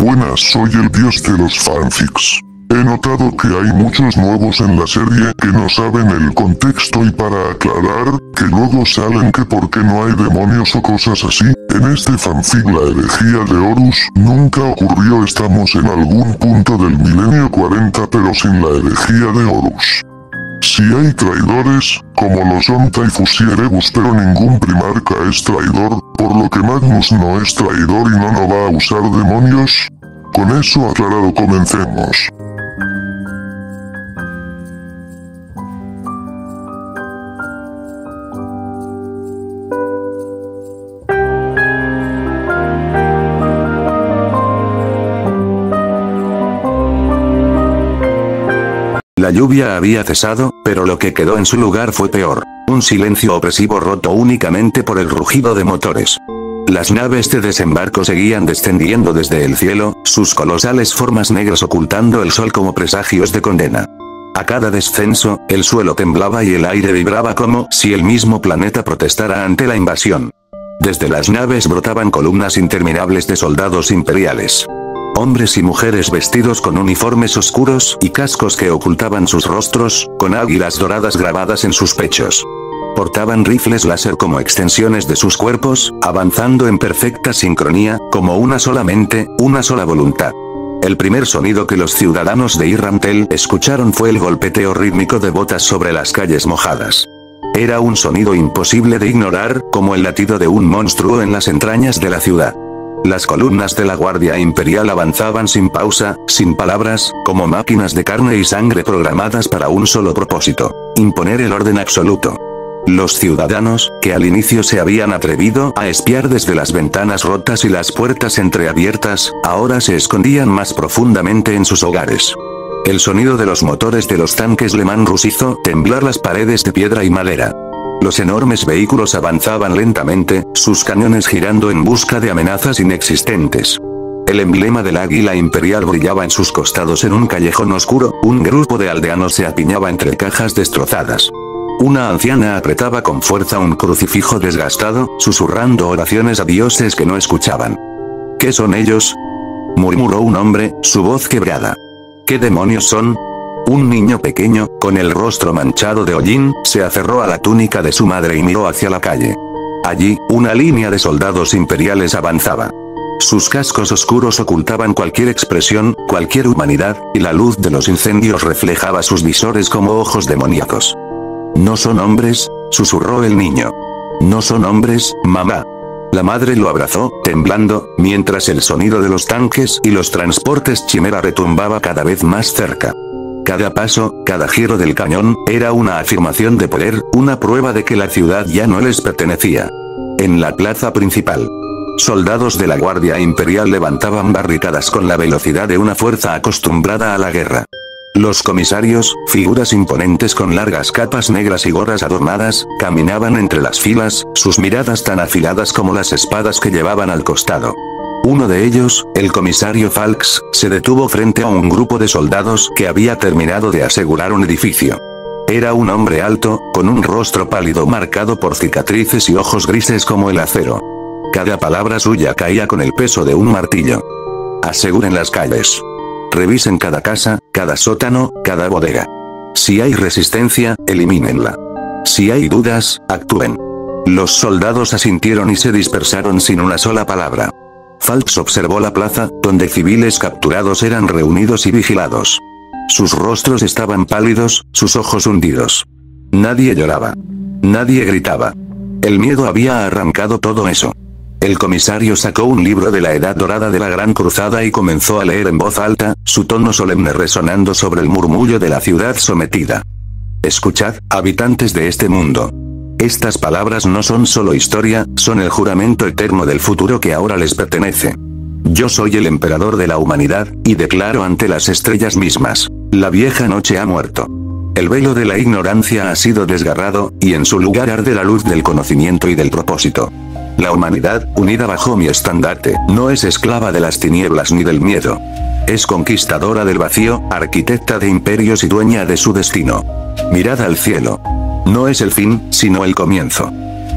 Buenas, soy el dios de los fanfics. He notado que hay muchos nuevos en la serie que no saben el contexto y para aclarar, que luego salen que porque no hay demonios o cosas así, en este fanfic la herejía de Horus nunca ocurrió. Estamos en algún punto del milenio 40 pero sin la herejía de Horus. Si hay traidores, como lo son Typhus y Erebus, pero ningún primarca es traidor, por lo que Magnus no es traidor y no va a usar demonios. Con eso aclarado, comencemos. La lluvia había cesado, pero lo que quedó en su lugar fue peor. Un silencio opresivo roto únicamente por el rugido de motores. Las naves de desembarco seguían descendiendo desde el cielo, sus colosales formas negras ocultando el sol como presagios de condena. A cada descenso, el suelo temblaba y el aire vibraba como si el mismo planeta protestara ante la invasión. Desde las naves brotaban columnas interminables de soldados imperiales. Hombres y mujeres vestidos con uniformes oscuros y cascos que ocultaban sus rostros, con águilas doradas grabadas en sus pechos. Portaban rifles láser como extensiones de sus cuerpos, avanzando en perfecta sincronía, como una sola mente, una sola voluntad. El primer sonido que los ciudadanos de Irrantel escucharon fue el golpeteo rítmico de botas sobre las calles mojadas. Era un sonido imposible de ignorar, como el latido de un monstruo en las entrañas de la ciudad. Las columnas de la Guardia Imperial avanzaban sin pausa, sin palabras, como máquinas de carne y sangre programadas para un solo propósito: imponer el orden absoluto. Los ciudadanos, que al inicio se habían atrevido a espiar desde las ventanas rotas y las puertas entreabiertas, ahora se escondían más profundamente en sus hogares. El sonido de los motores de los tanques Le Mans hizo temblar las paredes de piedra y madera. Los enormes vehículos avanzaban lentamente, sus cañones girando en busca de amenazas inexistentes. El emblema del águila imperial brillaba en sus costados. En un callejón oscuro, un grupo de aldeanos se apiñaba entre cajas destrozadas. Una anciana apretaba con fuerza un crucifijo desgastado, susurrando oraciones a dioses que no escuchaban. ¿Qué son ellos?, murmuró un hombre, su voz quebrada. ¿Qué demonios son? Un niño pequeño, con el rostro manchado de hollín, se aferró a la túnica de su madre y miró hacia la calle. Allí, una línea de soldados imperiales avanzaba. Sus cascos oscuros ocultaban cualquier expresión, cualquier humanidad, y la luz de los incendios reflejaba sus visores como ojos demoníacos. «¿No son hombres?», susurró el niño. «No son hombres, mamá». La madre lo abrazó, temblando, mientras el sonido de los tanques y los transportes Chimera retumbaba cada vez más cerca. Cada paso, cada giro del cañón, era una afirmación de poder, una prueba de que la ciudad ya no les pertenecía. En la plaza principal, soldados de la Guardia Imperial levantaban barricadas con la velocidad de una fuerza acostumbrada a la guerra. Los comisarios, figuras imponentes con largas capas negras y gorras adornadas, caminaban entre las filas, sus miradas tan afiladas como las espadas que llevaban al costado. Uno de ellos, el comisario Falks, se detuvo frente a un grupo de soldados que había terminado de asegurar un edificio. Era un hombre alto, con un rostro pálido marcado por cicatrices y ojos grises como el acero. Cada palabra suya caía con el peso de un martillo. Aseguren las calles. Revisen cada casa, cada sótano, cada bodega. Si hay resistencia, elimínenla. Si hay dudas, actúen. Los soldados asintieron y se dispersaron sin una sola palabra. Falks observó la plaza, donde civiles capturados eran reunidos y vigilados. Sus rostros estaban pálidos, sus ojos hundidos. Nadie lloraba. Nadie gritaba. El miedo había arrancado todo eso. El comisario sacó un libro de la Edad Dorada de la Gran Cruzada y comenzó a leer en voz alta, su tono solemne resonando sobre el murmullo de la ciudad sometida. Escuchad, habitantes de este mundo. Estas palabras no son solo historia, son el juramento eterno del futuro que ahora les pertenece. Yo soy el emperador de la humanidad, y declaro ante las estrellas mismas: la vieja noche ha muerto. El velo de la ignorancia ha sido desgarrado, y en su lugar arde la luz del conocimiento y del propósito. La humanidad, unida bajo mi estandarte, no es esclava de las tinieblas ni del miedo. Es conquistadora del vacío, arquitecta de imperios y dueña de su destino. Mirad al cielo. No es el fin, sino el comienzo.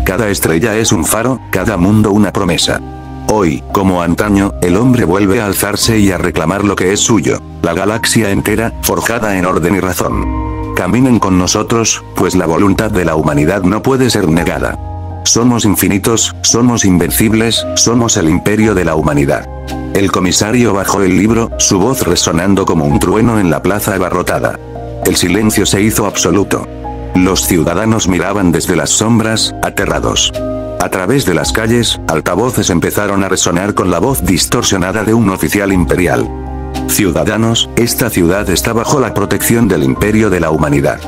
Cada estrella es un faro, cada mundo una promesa. Hoy, como antaño, el hombre vuelve a alzarse y a reclamar lo que es suyo, la galaxia entera, forjada en orden y razón. Caminen con nosotros, pues la voluntad de la humanidad no puede ser negada. Somos infinitos, somos invencibles, somos el imperio de la humanidad. El comisario bajó el libro, su voz resonando como un trueno en la plaza abarrotada. El silencio se hizo absoluto. Los ciudadanos miraban desde las sombras, aterrados. A través de las calles, altavoces empezaron a resonar con la voz distorsionada de un oficial imperial. Ciudadanos, esta ciudad está bajo la protección del imperio de la humanidad.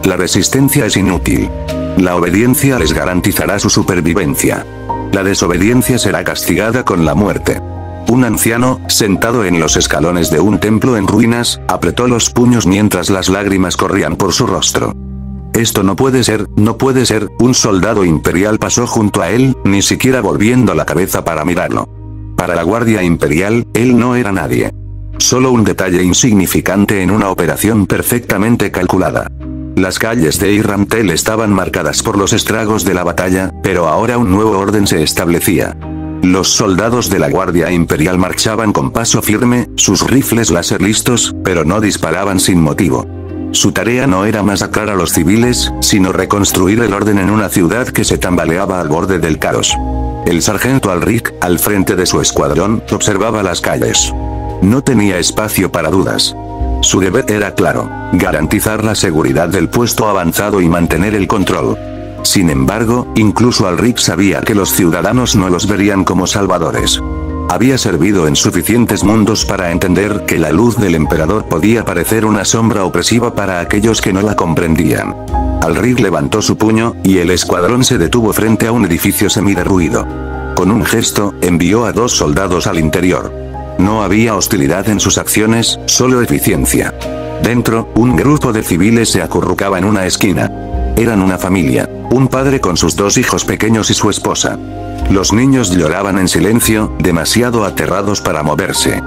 La resistencia es inútil. La obediencia les garantizará su supervivencia. La desobediencia será castigada con la muerte. Un anciano, sentado en los escalones de un templo en ruinas, apretó los puños mientras las lágrimas corrían por su rostro. Esto no puede ser, no puede ser, un soldado imperial pasó junto a él, ni siquiera volviendo la cabeza para mirarlo. Para la guardia imperial, él no era nadie. Solo un detalle insignificante en una operación perfectamente calculada. Las calles de Irramtel estaban marcadas por los estragos de la batalla, pero ahora un nuevo orden se establecía. Los soldados de la Guardia Imperial marchaban con paso firme, sus rifles láser listos, pero no disparaban sin motivo. Su tarea no era masacrar a los civiles, sino reconstruir el orden en una ciudad que se tambaleaba al borde del caos. El sargento Alric, al frente de su escuadrón, observaba las calles. No tenía espacio para dudas. Su deber era claro: garantizar la seguridad del puesto avanzado y mantener el control. Sin embargo, incluso Alric sabía que los ciudadanos no los verían como salvadores. Había servido en suficientes mundos para entender que la luz del emperador podía parecer una sombra opresiva para aquellos que no la comprendían. Alric levantó su puño, y el escuadrón se detuvo frente a un edificio semiderruido. Con un gesto, envió a 2 soldados al interior. No había hostilidad en sus acciones, solo eficiencia. Dentro, un grupo de civiles se acurrucaba en una esquina. Eran una familia, un padre con sus 2 hijos pequeños y su esposa. Los niños lloraban en silencio, demasiado aterrados para moverse.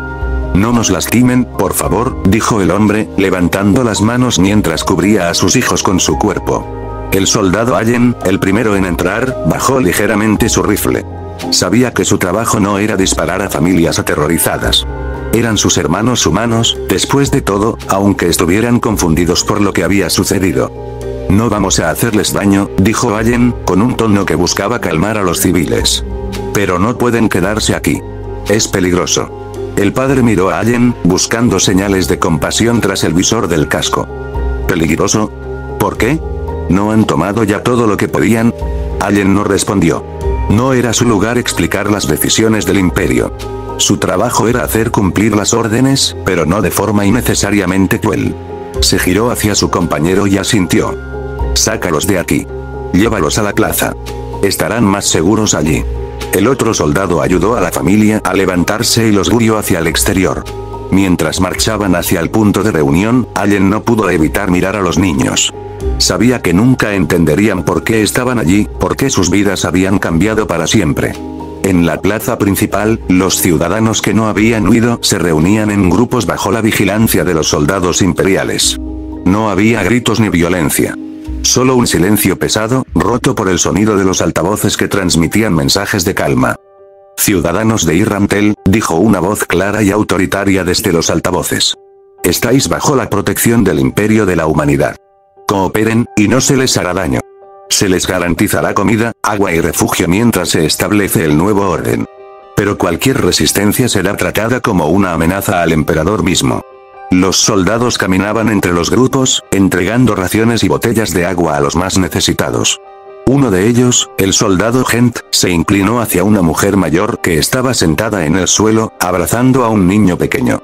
No nos lastimen, por favor, dijo el hombre, levantando las manos mientras cubría a sus hijos con su cuerpo. El soldado Allen, el primero en entrar, bajó ligeramente su rifle. Sabía que su trabajo no era disparar a familias aterrorizadas. Eran sus hermanos humanos, después de todo, aunque estuvieran confundidos por lo que había sucedido. No vamos a hacerles daño, dijo Allen, con un tono que buscaba calmar a los civiles. Pero no pueden quedarse aquí. Es peligroso. El padre miró a Allen, buscando señales de compasión tras el visor del casco. ¿Peligroso? ¿Por qué? ¿No han tomado ya todo lo que podían? Allen no respondió. No era su lugar explicar las decisiones del imperio. Su trabajo era hacer cumplir las órdenes, pero no de forma innecesariamente cruel. Se giró hacia su compañero y asintió. Sácalos de aquí. Llévalos a la plaza. Estarán más seguros allí. El otro soldado ayudó a la familia a levantarse y los guió hacia el exterior. Mientras marchaban hacia el punto de reunión, Allen no pudo evitar mirar a los niños. Sabía que nunca entenderían por qué estaban allí, por qué sus vidas habían cambiado para siempre. En la plaza principal, los ciudadanos que no habían huido se reunían en grupos bajo la vigilancia de los soldados imperiales. No había gritos ni violencia. Solo un silencio pesado, roto por el sonido de los altavoces que transmitían mensajes de calma. Ciudadanos de Irramtel, dijo una voz clara y autoritaria desde los altavoces. Estáis bajo la protección del imperio de la humanidad. Cooperen, y no se les hará daño. Se les garantizará comida, agua y refugio mientras se establece el nuevo orden. Pero cualquier resistencia será tratada como una amenaza al emperador mismo. Los soldados caminaban entre los grupos, entregando raciones y botellas de agua a los más necesitados. Uno de ellos, el soldado Gent, se inclinó hacia una mujer mayor que estaba sentada en el suelo, abrazando a un niño pequeño.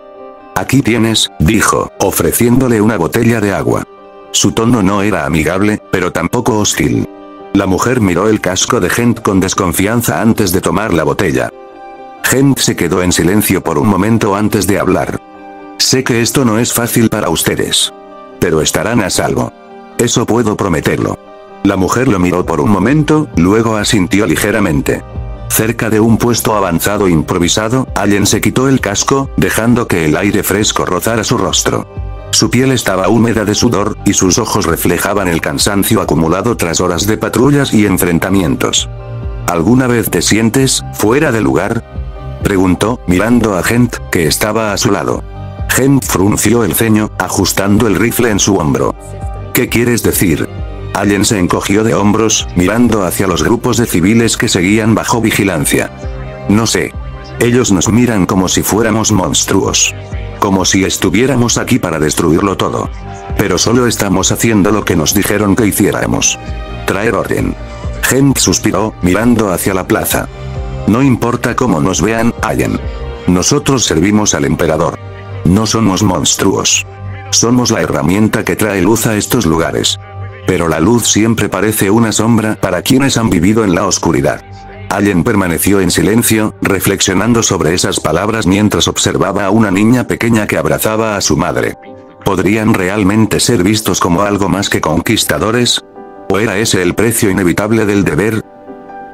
Aquí tienes, dijo, ofreciéndole una botella de agua. Su tono no era amigable, pero tampoco hostil. La mujer miró el casco de Gent con desconfianza antes de tomar la botella. Gent se quedó en silencio por un momento antes de hablar. Sé que esto no es fácil para ustedes. Pero estarán a salvo. Eso puedo prometerlo. La mujer lo miró por un momento, luego asintió ligeramente. Cerca de un puesto avanzado improvisado, Allen se quitó el casco, dejando que el aire fresco rozara su rostro. Su piel estaba húmeda de sudor, y sus ojos reflejaban el cansancio acumulado tras horas de patrullas y enfrentamientos. ¿Alguna vez te sientes fuera de lugar?, preguntó, mirando a Gent, que estaba a su lado. Gent frunció el ceño, ajustando el rifle en su hombro. ¿Qué quieres decir? Allen se encogió de hombros, mirando hacia los grupos de civiles que seguían bajo vigilancia. No sé. Ellos nos miran como si fuéramos monstruos. Como si estuviéramos aquí para destruirlo todo. Pero solo estamos haciendo lo que nos dijeron que hiciéramos. Traer orden. Gent suspiró, mirando hacia la plaza. No importa cómo nos vean, Allen. Nosotros servimos al emperador. No somos monstruos. Somos la herramienta que trae luz a estos lugares. Pero la luz siempre parece una sombra para quienes han vivido en la oscuridad. Allen permaneció en silencio, reflexionando sobre esas palabras mientras observaba a una niña pequeña que abrazaba a su madre. ¿Podrían realmente ser vistos como algo más que conquistadores? ¿O era ese el precio inevitable del deber?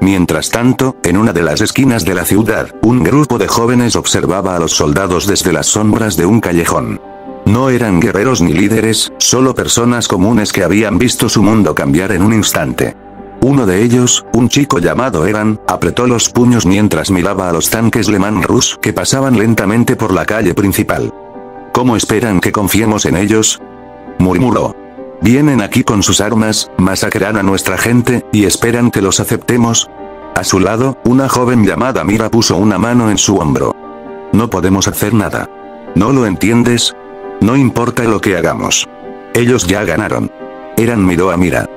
Mientras tanto, en una de las esquinas de la ciudad, un grupo de jóvenes observaba a los soldados desde las sombras de un callejón. No eran guerreros ni líderes, solo personas comunes que habían visto su mundo cambiar en un instante. Uno de ellos, un chico llamado Evan, apretó los puños mientras miraba a los tanques Le Mans Rouge que pasaban lentamente por la calle principal. ¿Cómo esperan que confiemos en ellos?, murmuró. Vienen aquí con sus armas, masacran a nuestra gente, y esperan que los aceptemos. A su lado, una joven llamada Mira puso una mano en su hombro. No podemos hacer nada. ¿No lo entiendes? No importa lo que hagamos. Ellos ya ganaron. Eran miró a Mira.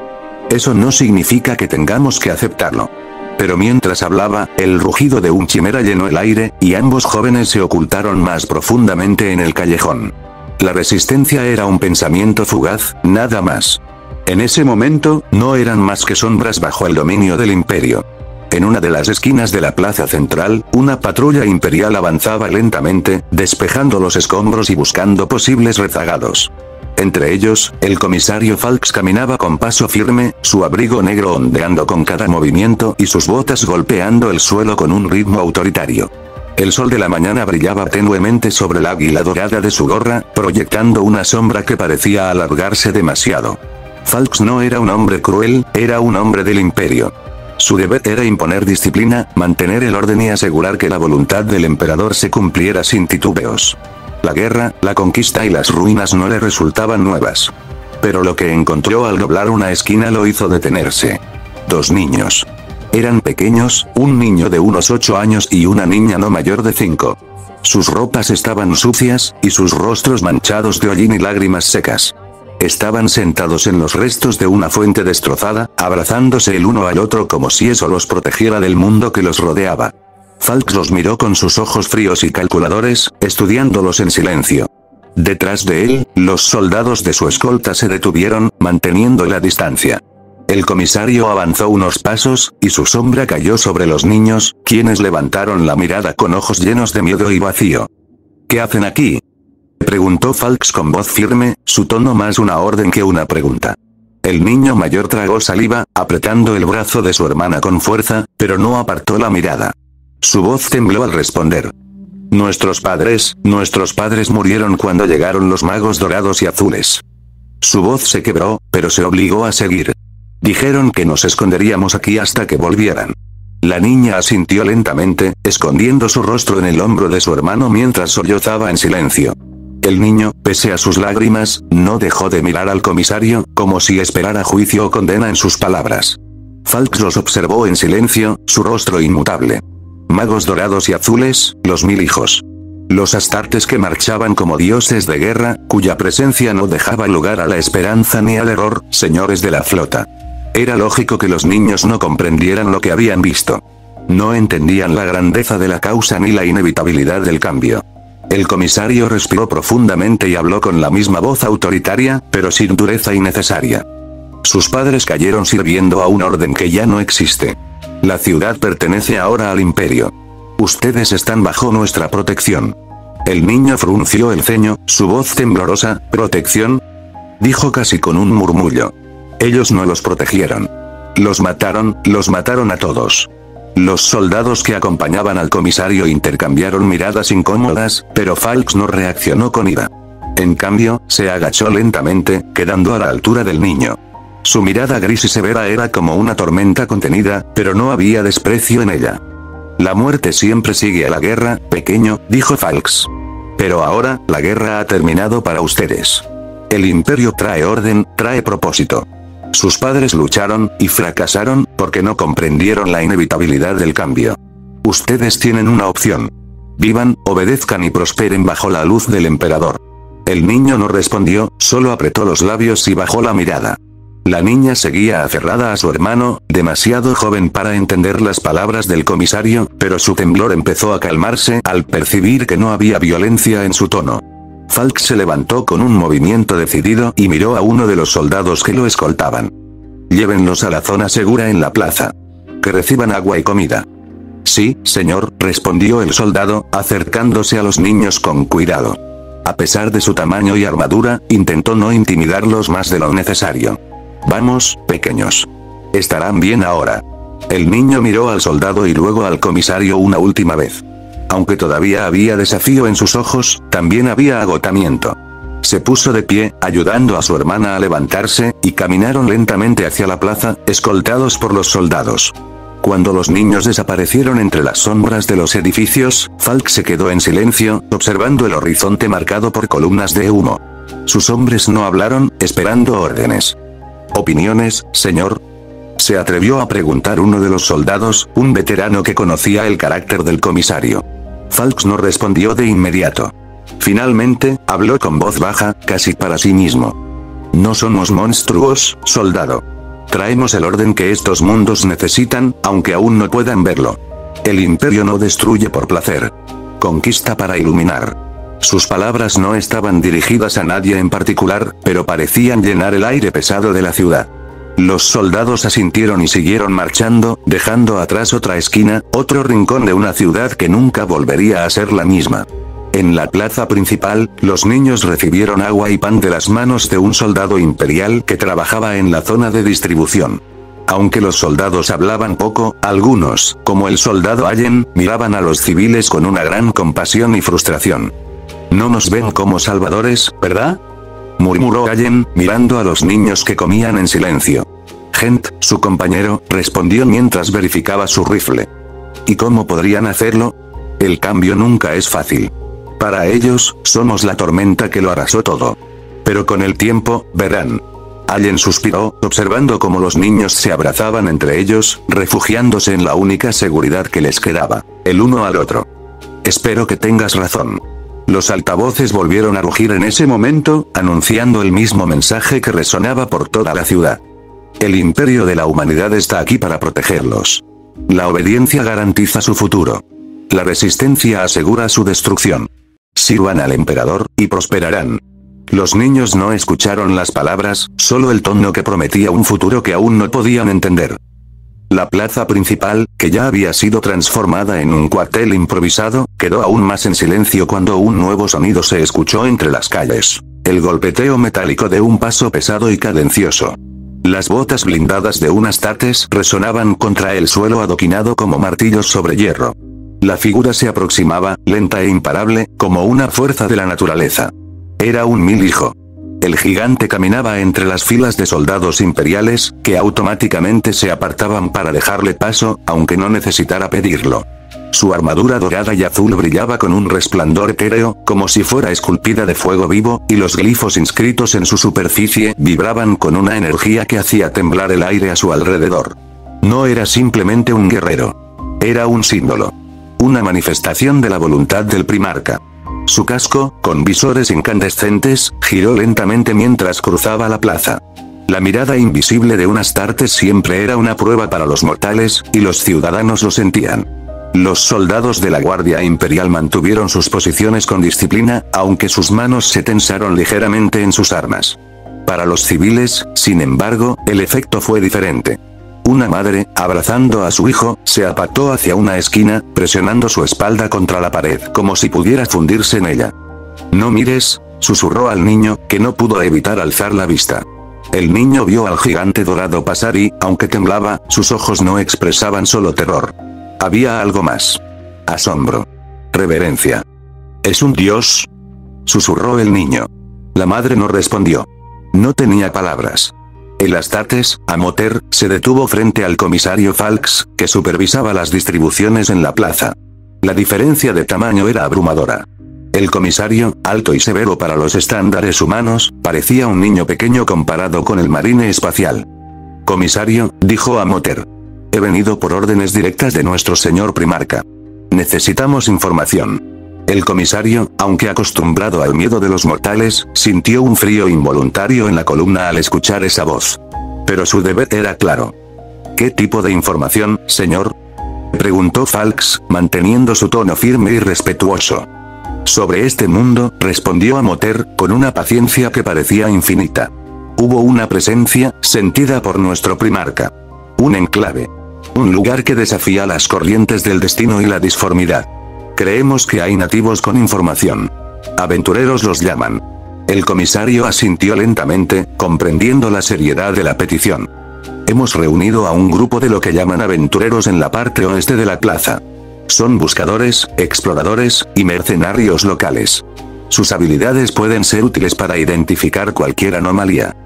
Eso no significa que tengamos que aceptarlo. Pero mientras hablaba, el rugido de un chimera llenó el aire, y ambos jóvenes se ocultaron más profundamente en el callejón. La resistencia era un pensamiento fugaz, nada más. En ese momento, no eran más que sombras bajo el dominio del imperio. En una de las esquinas de la plaza central, una patrulla imperial avanzaba lentamente, despejando los escombros y buscando posibles rezagados. Entre ellos, el comisario Falks caminaba con paso firme, su abrigo negro ondeando con cada movimiento y sus botas golpeando el suelo con un ritmo autoritario. El sol de la mañana brillaba tenuemente sobre la águila dorada de su gorra, proyectando una sombra que parecía alargarse demasiado. Falks no era un hombre cruel, era un hombre del imperio. Su deber era imponer disciplina, mantener el orden y asegurar que la voluntad del emperador se cumpliera sin titubeos. La guerra, la conquista y las ruinas no le resultaban nuevas. Pero lo que encontró al doblar una esquina lo hizo detenerse. Dos niños. Eran pequeños, un niño de unos 8 años y una niña no mayor de 5. Sus ropas estaban sucias, y sus rostros manchados de hollín y lágrimas secas. Estaban sentados en los restos de una fuente destrozada, abrazándose el uno al otro como si eso los protegiera del mundo que los rodeaba. Falks los miró con sus ojos fríos y calculadores, estudiándolos en silencio. Detrás de él, los soldados de su escolta se detuvieron, manteniendo la distancia. El comisario avanzó unos pasos, y su sombra cayó sobre los niños, quienes levantaron la mirada con ojos llenos de miedo y vacío. ¿Qué hacen aquí?, preguntó Falks con voz firme, su tono más una orden que una pregunta. El niño mayor tragó saliva, apretando el brazo de su hermana con fuerza, pero no apartó la mirada. Su voz tembló al responder. Nuestros padres murieron cuando llegaron los magos dorados y azules. Su voz se quebró, pero se obligó a seguir. Dijeron que nos esconderíamos aquí hasta que volvieran. La niña asintió lentamente, escondiendo su rostro en el hombro de su hermano mientras sollozaba en silencio. El niño, pese a sus lágrimas, no dejó de mirar al comisario, como si esperara juicio o condena en sus palabras. Falks los observó en silencio, su rostro inmutable. Magos dorados y azules, los 1000 hijos. Los astartes que marchaban como dioses de guerra, cuya presencia no dejaba lugar a la esperanza ni al error, señores de la flota. Era lógico que los niños no comprendieran lo que habían visto. No entendían la grandeza de la causa ni la inevitabilidad del cambio. El comisario respiró profundamente y habló con la misma voz autoritaria, pero sin dureza innecesaria. Sus padres cayeron sirviendo a un orden que ya no existe. La ciudad pertenece ahora al imperio. Ustedes están bajo nuestra protección. El niño frunció el ceño, su voz temblorosa. ¿Protección?, dijo casi con un murmullo. Ellos no los protegieron. Los mataron a todos. Los soldados que acompañaban al comisario intercambiaron miradas incómodas, pero Falks no reaccionó con ira. En cambio, se agachó lentamente, quedando a la altura del niño. Su mirada gris y severa era como una tormenta contenida, pero no había desprecio en ella. La muerte siempre sigue a la guerra, pequeño, dijo Falx. Pero ahora, la guerra ha terminado para ustedes. El imperio trae orden, trae propósito. Sus padres lucharon, y fracasaron, porque no comprendieron la inevitabilidad del cambio. Ustedes tienen una opción. Vivan, obedezcan y prosperen bajo la luz del emperador. El niño no respondió, solo apretó los labios y bajó la mirada. La niña seguía aferrada a su hermano, demasiado joven para entender las palabras del comisario, pero su temblor empezó a calmarse al percibir que no había violencia en su tono. Falk se levantó con un movimiento decidido y miró a uno de los soldados que lo escoltaban. Llévenlos a la zona segura en la plaza. Que reciban agua y comida. Sí, señor, respondió el soldado, acercándose a los niños con cuidado. A pesar de su tamaño y armadura, intentó no intimidarlos más de lo necesario. Vamos, pequeños. Estarán bien ahora. El niño miró al soldado y luego al comisario una última vez. Aunque todavía había desafío en sus ojos, también había agotamiento. Se puso de pie, ayudando a su hermana a levantarse, y caminaron lentamente hacia la plaza, escoltados por los soldados. Cuando los niños desaparecieron entre las sombras de los edificios, Falk se quedó en silencio, observando el horizonte marcado por columnas de humo. Sus hombres no hablaron, esperando órdenes. ¿Opiniones, señor? Se atrevió a preguntar uno de los soldados, un veterano que conocía el carácter del comisario. Falk no respondió de inmediato. Finalmente, habló con voz baja, casi para sí mismo. No somos monstruos, soldado. Traemos el orden que estos mundos necesitan, aunque aún no puedan verlo. El imperio no destruye por placer. Conquista para iluminar. Sus palabras no estaban dirigidas a nadie en particular, pero parecían llenar el aire pesado de la ciudad. Los soldados asintieron y siguieron marchando, dejando atrás otra esquina, otro rincón de una ciudad que nunca volvería a ser la misma. En la plaza principal, los niños recibieron agua y pan de las manos de un soldado imperial que trabajaba en la zona de distribución. Aunque los soldados hablaban poco, algunos, como el soldado Allen, miraban a los civiles con una gran compasión y frustración. No nos ven como salvadores, ¿verdad?, murmuró Allen, mirando a los niños que comían en silencio. Gent, su compañero, respondió mientras verificaba su rifle. ¿Y cómo podrían hacerlo? El cambio nunca es fácil. Para ellos, somos la tormenta que lo arrasó todo. Pero con el tiempo, verán. Allen suspiró, observando cómo los niños se abrazaban entre ellos, refugiándose en la única seguridad que les quedaba, el uno al otro. Espero que tengas razón. Los altavoces volvieron a rugir en ese momento, anunciando el mismo mensaje que resonaba por toda la ciudad. El imperio de la humanidad está aquí para protegerlos. La obediencia garantiza su futuro. La resistencia asegura su destrucción. Sirvan al emperador, y prosperarán. Los niños no escucharon las palabras, solo el tono que prometía un futuro que aún no podían entender. La plaza principal, que ya había sido transformada en un cuartel improvisado, quedó aún más en silencio cuando un nuevo sonido se escuchó entre las calles. El golpeteo metálico de un paso pesado y cadencioso. Las botas blindadas de unas tates resonaban contra el suelo adoquinado como martillos sobre hierro. La figura se aproximaba, lenta e imparable, como una fuerza de la naturaleza. Era un Mil-Hijo. El gigante caminaba entre las filas de soldados imperiales, que automáticamente se apartaban para dejarle paso, aunque no necesitara pedirlo. Su armadura dorada y azul brillaba con un resplandor etéreo, como si fuera esculpida de fuego vivo, y los glifos inscritos en su superficie vibraban con una energía que hacía temblar el aire a su alrededor. No era simplemente un guerrero. Era un símbolo. Una manifestación de la voluntad del primarca. Su casco, con visores incandescentes, giró lentamente mientras cruzaba la plaza. La mirada invisible de un Astartes siempre era una prueba para los mortales, y los ciudadanos lo sentían. Los soldados de la Guardia Imperial mantuvieron sus posiciones con disciplina, aunque sus manos se tensaron ligeramente en sus armas. Para los civiles, sin embargo, el efecto fue diferente. Una madre, abrazando a su hijo, se apartó hacia una esquina, presionando su espalda contra la pared como si pudiera fundirse en ella. «No mires», susurró al niño, que no pudo evitar alzar la vista. El niño vio al gigante dorado pasar y, aunque temblaba, sus ojos no expresaban solo terror. Había algo más. Asombro. Reverencia. «¿Es un dios?», susurró el niño. La madre no respondió. No tenía palabras. El Astartes, Amoter, se detuvo frente al comisario Falks, que supervisaba las distribuciones en la plaza. La diferencia de tamaño era abrumadora. El comisario, alto y severo para los estándares humanos, parecía un niño pequeño comparado con el marine espacial. Comisario, dijo Amoter. He venido por órdenes directas de nuestro señor primarca. Necesitamos información. El comisario, aunque acostumbrado al miedo de los mortales, sintió un frío involuntario en la columna al escuchar esa voz. Pero su deber era claro. ¿Qué tipo de información, señor? Preguntó Falks, manteniendo su tono firme y respetuoso. Sobre este mundo, respondió Amoter, con una paciencia que parecía infinita. Hubo una presencia, sentida por nuestro primarca. Un enclave. Un lugar que desafía las corrientes del destino y la disformidad. Creemos que hay nativos con información. Aventureros los llaman. El comisario asintió lentamente, comprendiendo la seriedad de la petición. Hemos reunido a un grupo de lo que llaman aventureros en la parte oeste de la plaza. Son buscadores, exploradores, y mercenarios locales. Sus habilidades pueden ser útiles para identificar cualquier anomalía.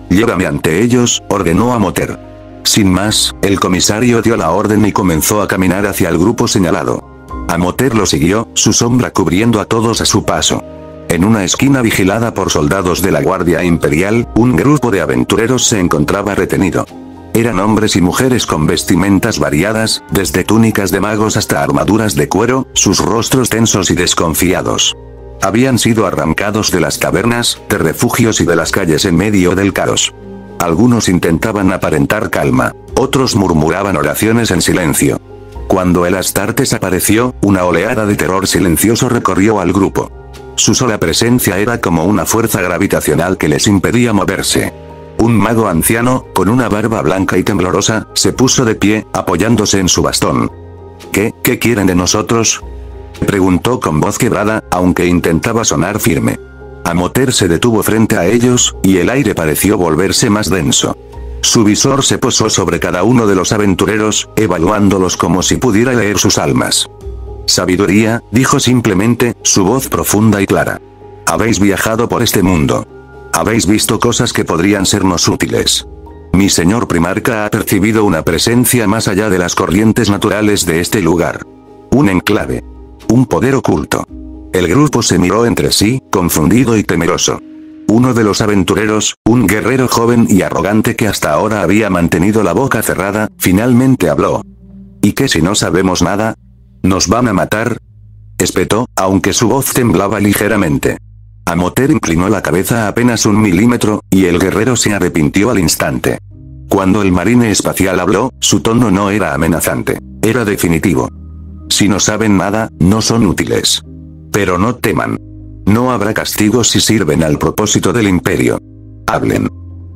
Llévame ante ellos, ordenó Amoter. Sin más, el comisario dio la orden y comenzó a caminar hacia el grupo señalado. Amoter lo siguió, su sombra cubriendo a todos a su paso. En una esquina vigilada por soldados de la Guardia Imperial, un grupo de aventureros se encontraba retenido. Eran hombres y mujeres con vestimentas variadas, desde túnicas de magos hasta armaduras de cuero, sus rostros tensos y desconfiados. Habían sido arrancados de las tabernas, de refugios y de las calles en medio del caos. Algunos intentaban aparentar calma, otros murmuraban oraciones en silencio. Cuando el Astartes apareció, una oleada de terror silencioso recorrió al grupo. Su sola presencia era como una fuerza gravitacional que les impedía moverse. Un mago anciano, con una barba blanca y temblorosa, se puso de pie, apoyándose en su bastón. ¿Qué quieren de nosotros?, preguntó con voz quebrada, aunque intentaba sonar firme. Amoter se detuvo frente a ellos, y el aire pareció volverse más denso. Su visor se posó sobre cada uno de los aventureros, evaluándolos como si pudiera leer sus almas. Sabiduría, dijo simplemente, su voz profunda y clara. Habéis viajado por este mundo. Habéis visto cosas que podrían sernos útiles. Mi señor primarca ha percibido una presencia más allá de las corrientes naturales de este lugar. Un enclave. Un poder oculto. El grupo se miró entre sí, confundido y temeroso. Uno de los aventureros, un guerrero joven y arrogante que hasta ahora había mantenido la boca cerrada, finalmente habló. ¿Y qué si no sabemos nada? ¿Nos van a matar?, espetó, aunque su voz temblaba ligeramente. Amoter inclinó la cabeza apenas 1 milímetro, y el guerrero se arrepintió al instante. Cuando el marine espacial habló, su tono no era amenazante, era definitivo. Si no saben nada, no son útiles. Pero no teman. No habrá castigos si sirven al propósito del imperio. Hablen.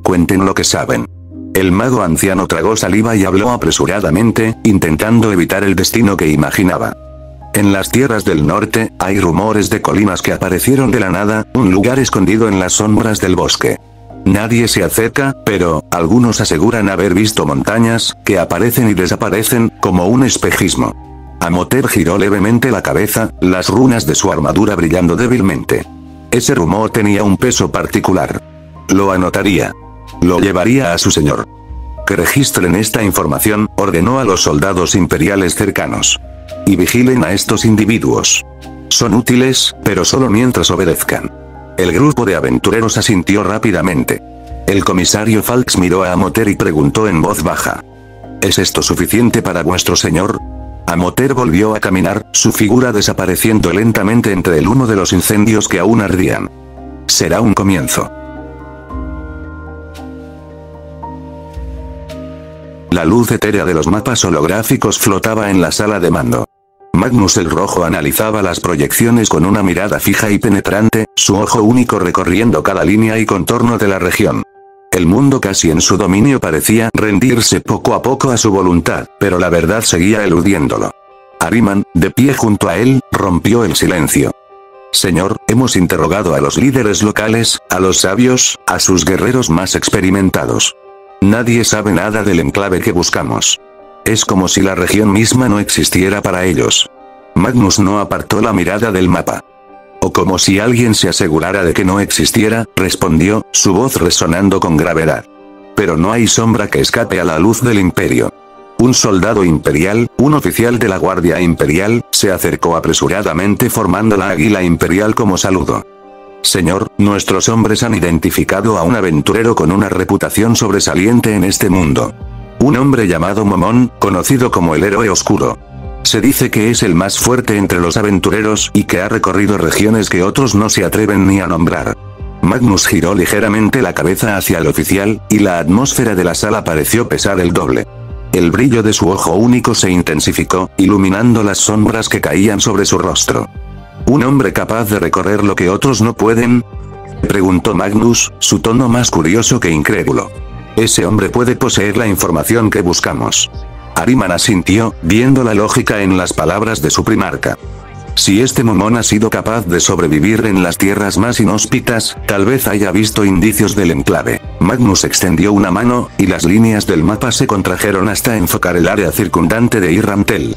Cuenten lo que saben. El mago anciano tragó saliva y habló apresuradamente, intentando evitar el destino que imaginaba. En las tierras del norte, hay rumores de colinas que aparecieron de la nada, un lugar escondido en las sombras del bosque. Nadie se acerca, pero, algunos aseguran haber visto montañas, que aparecen y desaparecen, como un espejismo. Amoter giró levemente la cabeza, las runas de su armadura brillando débilmente. Ese rumor tenía un peso particular. Lo anotaría. Lo llevaría a su señor. Que registren esta información, ordenó a los soldados imperiales cercanos. Y vigilen a estos individuos. Son útiles, pero solo mientras obedezcan. El grupo de aventureros asintió rápidamente. El comisario Falks miró a Amoter y preguntó en voz baja. ¿Es esto suficiente para vuestro señor? Amoter volvió a caminar, su figura desapareciendo lentamente entre el humo de los incendios que aún ardían. Será un comienzo. La luz etérea de los mapas holográficos flotaba en la sala de mando. Magnus el Rojo analizaba las proyecciones con una mirada fija y penetrante, su ojo único recorriendo cada línea y contorno de la región. El mundo casi en su dominio parecía rendirse poco a poco a su voluntad, pero la verdad seguía eludiéndolo. Ahriman, de pie junto a él, rompió el silencio. Señor, hemos interrogado a los líderes locales, a los sabios, a sus guerreros más experimentados. Nadie sabe nada del enclave que buscamos. Es como si la región misma no existiera para ellos. Magnus no apartó la mirada del mapa. O como si alguien se asegurara de que no existiera, respondió, su voz resonando con gravedad. pero no hay sombra que escape a la luz del imperio. Un soldado imperial, un oficial de la Guardia Imperial, se acercó apresuradamente formando la águila imperial como saludo. Señor, nuestros hombres han identificado a un aventurero con una reputación sobresaliente en este mundo. Un hombre llamado Momón, conocido como el héroe oscuro. Se dice que es el más fuerte entre los aventureros y que ha recorrido regiones que otros no se atreven ni a nombrar. Magnus giró ligeramente la cabeza hacia el oficial, y la atmósfera de la sala pareció pesar el doble. El brillo de su ojo único se intensificó, iluminando las sombras que caían sobre su rostro. ¿Un hombre capaz de recorrer lo que otros no pueden?, preguntó Magnus, su tono más curioso que incrédulo. Ese hombre puede poseer la información que buscamos. Ahriman asintió, viendo la lógica en las palabras de su primarca. Si este Momón ha sido capaz de sobrevivir en las tierras más inhóspitas, tal vez haya visto indicios del enclave. Magnus extendió una mano, y las líneas del mapa se contrajeron hasta enfocar el área circundante de Irramtel.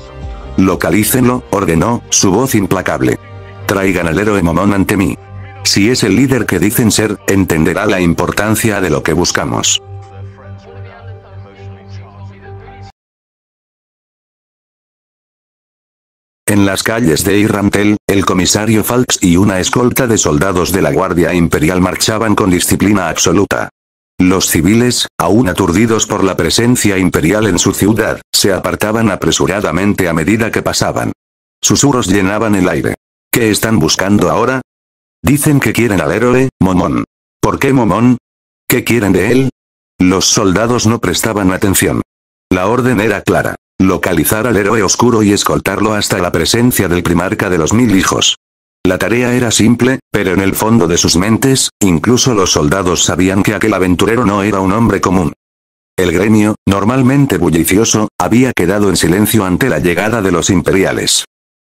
Localícenlo, ordenó, su voz implacable. Traigan al héroe Momón ante mí. Si es el líder que dicen ser, entenderá la importancia de lo que buscamos. En las calles de Irramtel, el comisario Falks y una escolta de soldados de la Guardia Imperial marchaban con disciplina absoluta. Los civiles, aún aturdidos por la presencia imperial en su ciudad, se apartaban apresuradamente a medida que pasaban. Susurros llenaban el aire. ¿Qué están buscando ahora? Dicen que quieren al héroe, Momón. ¿Por qué Momón? ¿Qué quieren de él? Los soldados no prestaban atención. La orden era clara. Localizar al héroe oscuro y escoltarlo hasta la presencia del primarca de los 1000 hijos. La tarea era simple, pero en el fondo de sus mentes, incluso los soldados sabían que aquel aventurero no era un hombre común. El gremio, normalmente bullicioso, había quedado en silencio ante la llegada de los imperiales.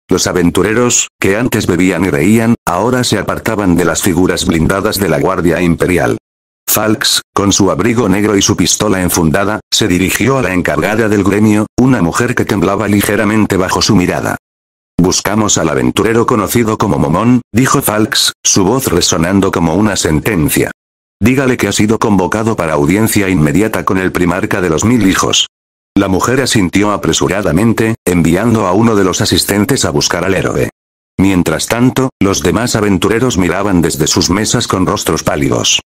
Los aventureros, que antes bebían y reían, ahora se apartaban de las figuras blindadas de la Guardia Imperial. Falks, con su abrigo negro y su pistola enfundada, se dirigió a la encargada del gremio, una mujer que temblaba ligeramente bajo su mirada. Buscamos al aventurero conocido como Momón, dijo Falks, su voz resonando como una sentencia. Dígale que ha sido convocado para audiencia inmediata con el primarca de los 1000 hijos. La mujer asintió apresuradamente, enviando a uno de los asistentes a buscar al héroe. Mientras tanto, los demás aventureros miraban desde sus mesas con rostros pálidos.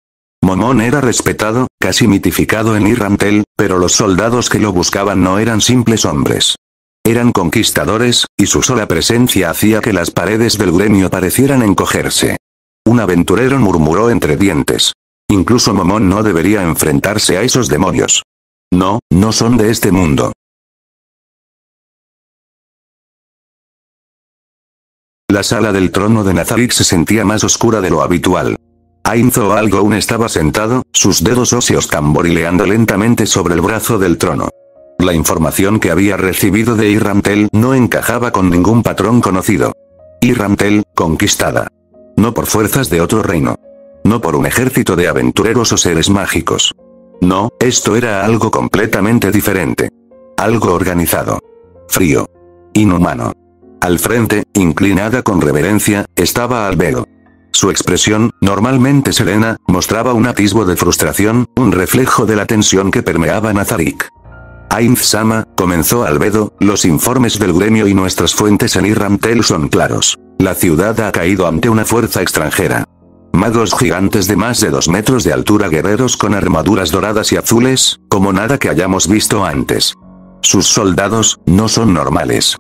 Momón era respetado, casi mitificado en Irramtel, pero los soldados que lo buscaban no eran simples hombres. Eran conquistadores, y su sola presencia hacía que las paredes del gremio parecieran encogerse. Un aventurero murmuró entre dientes. Incluso Momón no debería enfrentarse a esos demonios. No, no son de este mundo. La sala del trono de Nazarick se sentía más oscura de lo habitual. Ainzo Algoun estaba sentado, sus dedos óseos tamborileando lentamente sobre el brazo del trono. La información que había recibido de Irramtel no encajaba con ningún patrón conocido. Irramtel, conquistada. No por fuerzas de otro reino. No por un ejército de aventureros o seres mágicos. No, esto era algo completamente diferente. Algo organizado. Frío. Inhumano. Al frente, inclinada con reverencia, estaba Albedo. Su expresión, normalmente serena, mostraba un atisbo de frustración, un reflejo de la tensión que permeaba Nazarick. Ainz-sama, comenzó Albedo, los informes del gremio y nuestras fuentes en Irramtel son claros. La ciudad ha caído ante una fuerza extranjera. Magos gigantes de más de 2 metros de altura, guerreros con armaduras doradas y azules, como nada que hayamos visto antes. Sus soldados, no son normales.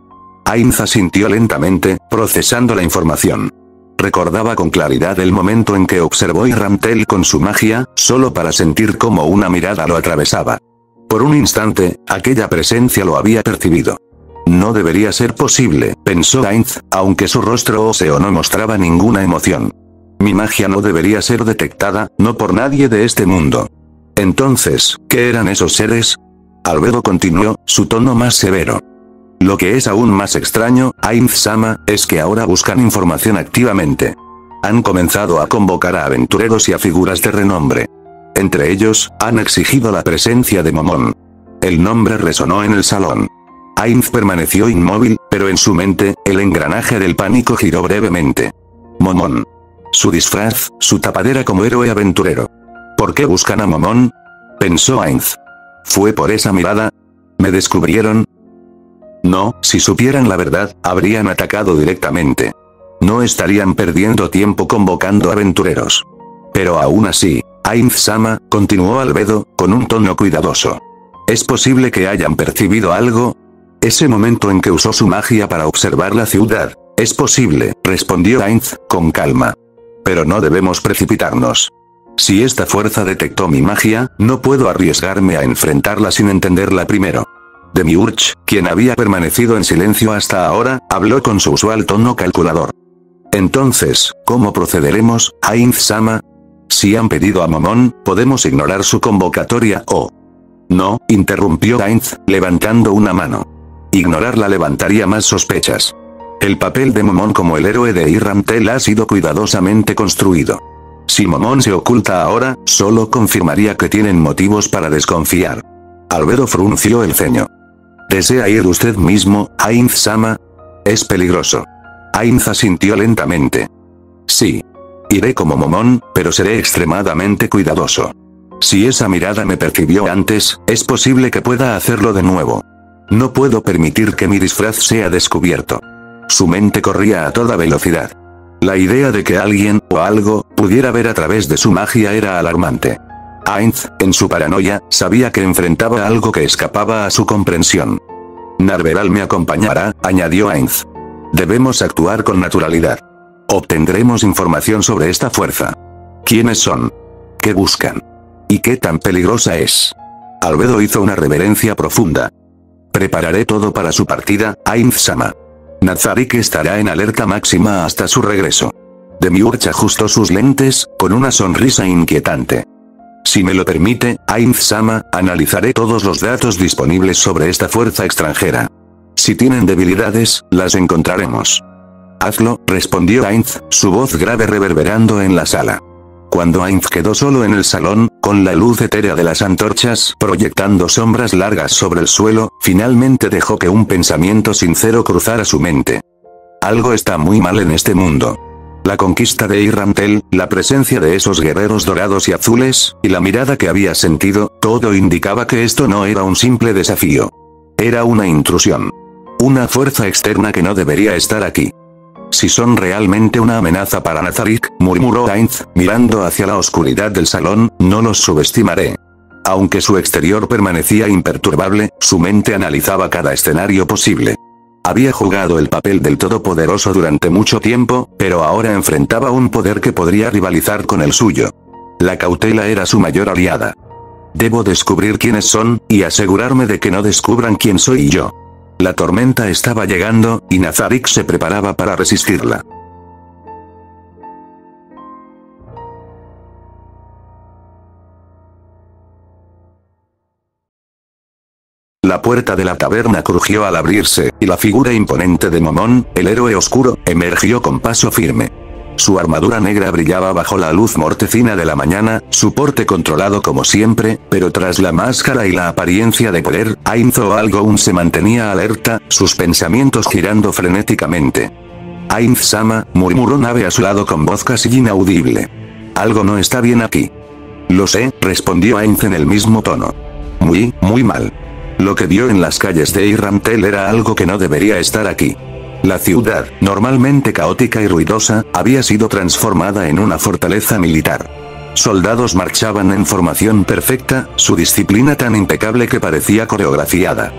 Ainz asintió lentamente, procesando la información. Recordaba con claridad el momento en que observó Irramtel con su magia, solo para sentir cómo una mirada lo atravesaba. Por un instante, aquella presencia lo había percibido. No debería ser posible, pensó Ainz, aunque su rostro óseo no mostraba ninguna emoción. Mi magia no debería ser detectada, no por nadie de este mundo. Entonces, ¿qué eran esos seres? Albedo continuó, su tono más severo. Lo que es aún más extraño, Ainz-sama, es que ahora buscan información activamente. Han comenzado a convocar a aventureros y a figuras de renombre. Entre ellos, han exigido la presencia de Momón. El nombre resonó en el salón. Ainz permaneció inmóvil, pero en su mente, el engranaje del pánico giró brevemente. Momón. Su disfraz, su tapadera como héroe aventurero. ¿Por qué buscan a Momón? pensó Ainz. ¿Fue por esa mirada? ¿Me descubrieron? No, si supieran la verdad, habrían atacado directamente. No estarían perdiendo tiempo convocando aventureros. Pero aún así, Ainz-sama, continuó Albedo, con un tono cuidadoso. ¿Es posible que hayan percibido algo? Ese momento en que usó su magia para observar la ciudad. Es posible, respondió Ainz, con calma. Pero no debemos precipitarnos. Si esta fuerza detectó mi magia, no puedo arriesgarme a enfrentarla sin entenderla primero. Demiurge, quien había permanecido en silencio hasta ahora, habló con su usual tono calculador. Entonces, ¿cómo procederemos, Ainz-sama? Si han pedido a Momón, podemos ignorar su convocatoria o... No, interrumpió Ainz, levantando una mano. Ignorarla levantaría más sospechas. El papel de Momón como el héroe de Irrantel ha sido cuidadosamente construido. Si Momón se oculta ahora, solo confirmaría que tienen motivos para desconfiar. Albedo frunció el ceño. ¿Desea ir usted mismo, Ainz-sama? Es peligroso. Ainz asintió lentamente. Sí. Iré como Momón, pero seré extremadamente cuidadoso. Si esa mirada me percibió antes, es posible que pueda hacerlo de nuevo. No puedo permitir que mi disfraz sea descubierto. Su mente corría a toda velocidad. La idea de que alguien, o algo, pudiera ver a través de su magia era alarmante. Ainz, en su paranoia, sabía que enfrentaba algo que escapaba a su comprensión. Narveral me acompañará, añadió Ainz. Debemos actuar con naturalidad. Obtendremos información sobre esta fuerza. ¿Quiénes son? ¿Qué buscan? ¿Y qué tan peligrosa es? Albedo hizo una reverencia profunda. Prepararé todo para su partida, Ainz-sama. Nazarik estará en alerta máxima hasta su regreso. Demiurge ajustó sus lentes, con una sonrisa inquietante. Si me lo permite, Ainz-sama, analizaré todos los datos disponibles sobre esta fuerza extranjera. Si tienen debilidades, las encontraremos. Hazlo, respondió Ainz, su voz grave reverberando en la sala. Cuando Ainz quedó solo en el salón, con la luz etérea de las antorchas proyectando sombras largas sobre el suelo, finalmente dejó que un pensamiento sincero cruzara su mente. Algo está muy mal en este mundo. La conquista de Irrantel, la presencia de esos guerreros dorados y azules, y la mirada que había sentido, todo indicaba que esto no era un simple desafío. Era una intrusión. Una fuerza externa que no debería estar aquí. Si son realmente una amenaza para Nazarik, murmuró Ainz, mirando hacia la oscuridad del salón, no los subestimaré. Aunque su exterior permanecía imperturbable, su mente analizaba cada escenario posible. Había jugado el papel del todopoderoso durante mucho tiempo, pero ahora enfrentaba un poder que podría rivalizar con el suyo. La cautela era su mayor aliada. Debo descubrir quiénes son, y asegurarme de que no descubran quién soy yo. La tormenta estaba llegando, y Nazarik se preparaba para resistirla. La puerta de la taberna crujió al abrirse, y la figura imponente de Momón, el héroe oscuro, emergió con paso firme. Su armadura negra brillaba bajo la luz mortecina de la mañana, su porte controlado como siempre, pero tras la máscara y la apariencia de poder, Ainz Algoun se mantenía alerta, sus pensamientos girando frenéticamente. Ainz-sama, murmuró Nave a su lado con voz casi inaudible. Algo no está bien aquí. Lo sé, respondió Ainz en el mismo tono. Muy mal. Lo que vio en las calles de Irrantel era algo que no debería estar aquí. La ciudad, normalmente caótica y ruidosa, había sido transformada en una fortaleza militar. Soldados marchaban en formación perfecta, su disciplina tan impecable que parecía coreografiada.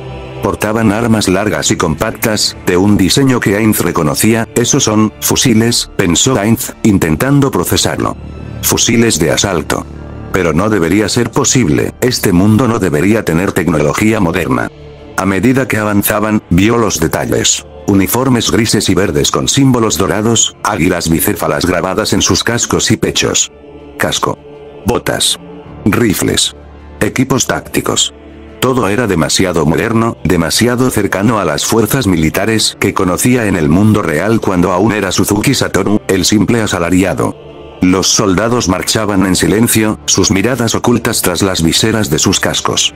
Portaban armas largas y compactas, de un diseño que Ainz reconocía. Esos son fusiles, pensó Ainz, intentando procesarlo. Fusiles de asalto. Pero no debería ser posible, este mundo no debería tener tecnología moderna. A medida que avanzaban, vio los detalles. Uniformes grises y verdes con símbolos dorados, águilas bicéfalas grabadas en sus cascos y pechos. Casco. Botas. Rifles. Equipos tácticos. Todo era demasiado moderno, demasiado cercano a las fuerzas militares que conocía en el mundo real cuando aún era Suzuki Satoru, el simple asalariado. Los soldados marchaban en silencio, sus miradas ocultas tras las viseras de sus cascos.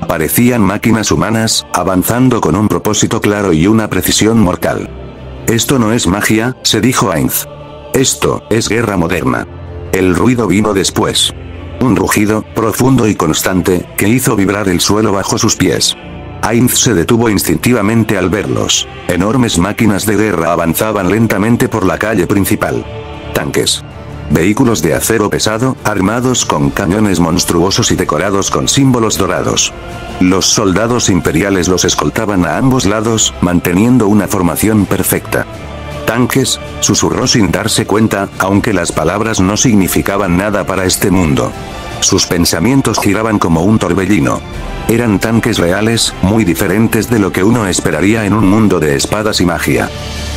Parecían máquinas humanas, avanzando con un propósito claro y una precisión mortal. Esto no es magia, se dijo Ainz. Esto es guerra moderna. El ruido vino después. Un rugido, profundo y constante, que hizo vibrar el suelo bajo sus pies. Ainz se detuvo instintivamente al verlos. Enormes máquinas de guerra avanzaban lentamente por la calle principal. Tanques. Vehículos de acero pesado, armados con cañones monstruosos y decorados con símbolos dorados. Los soldados imperiales los escoltaban a ambos lados, manteniendo una formación perfecta. Tanques, susurró sin darse cuenta, aunque las palabras no significaban nada para este mundo. Sus pensamientos giraban como un torbellino. Eran tanques reales, muy diferentes de lo que uno esperaría en un mundo de espadas y magia.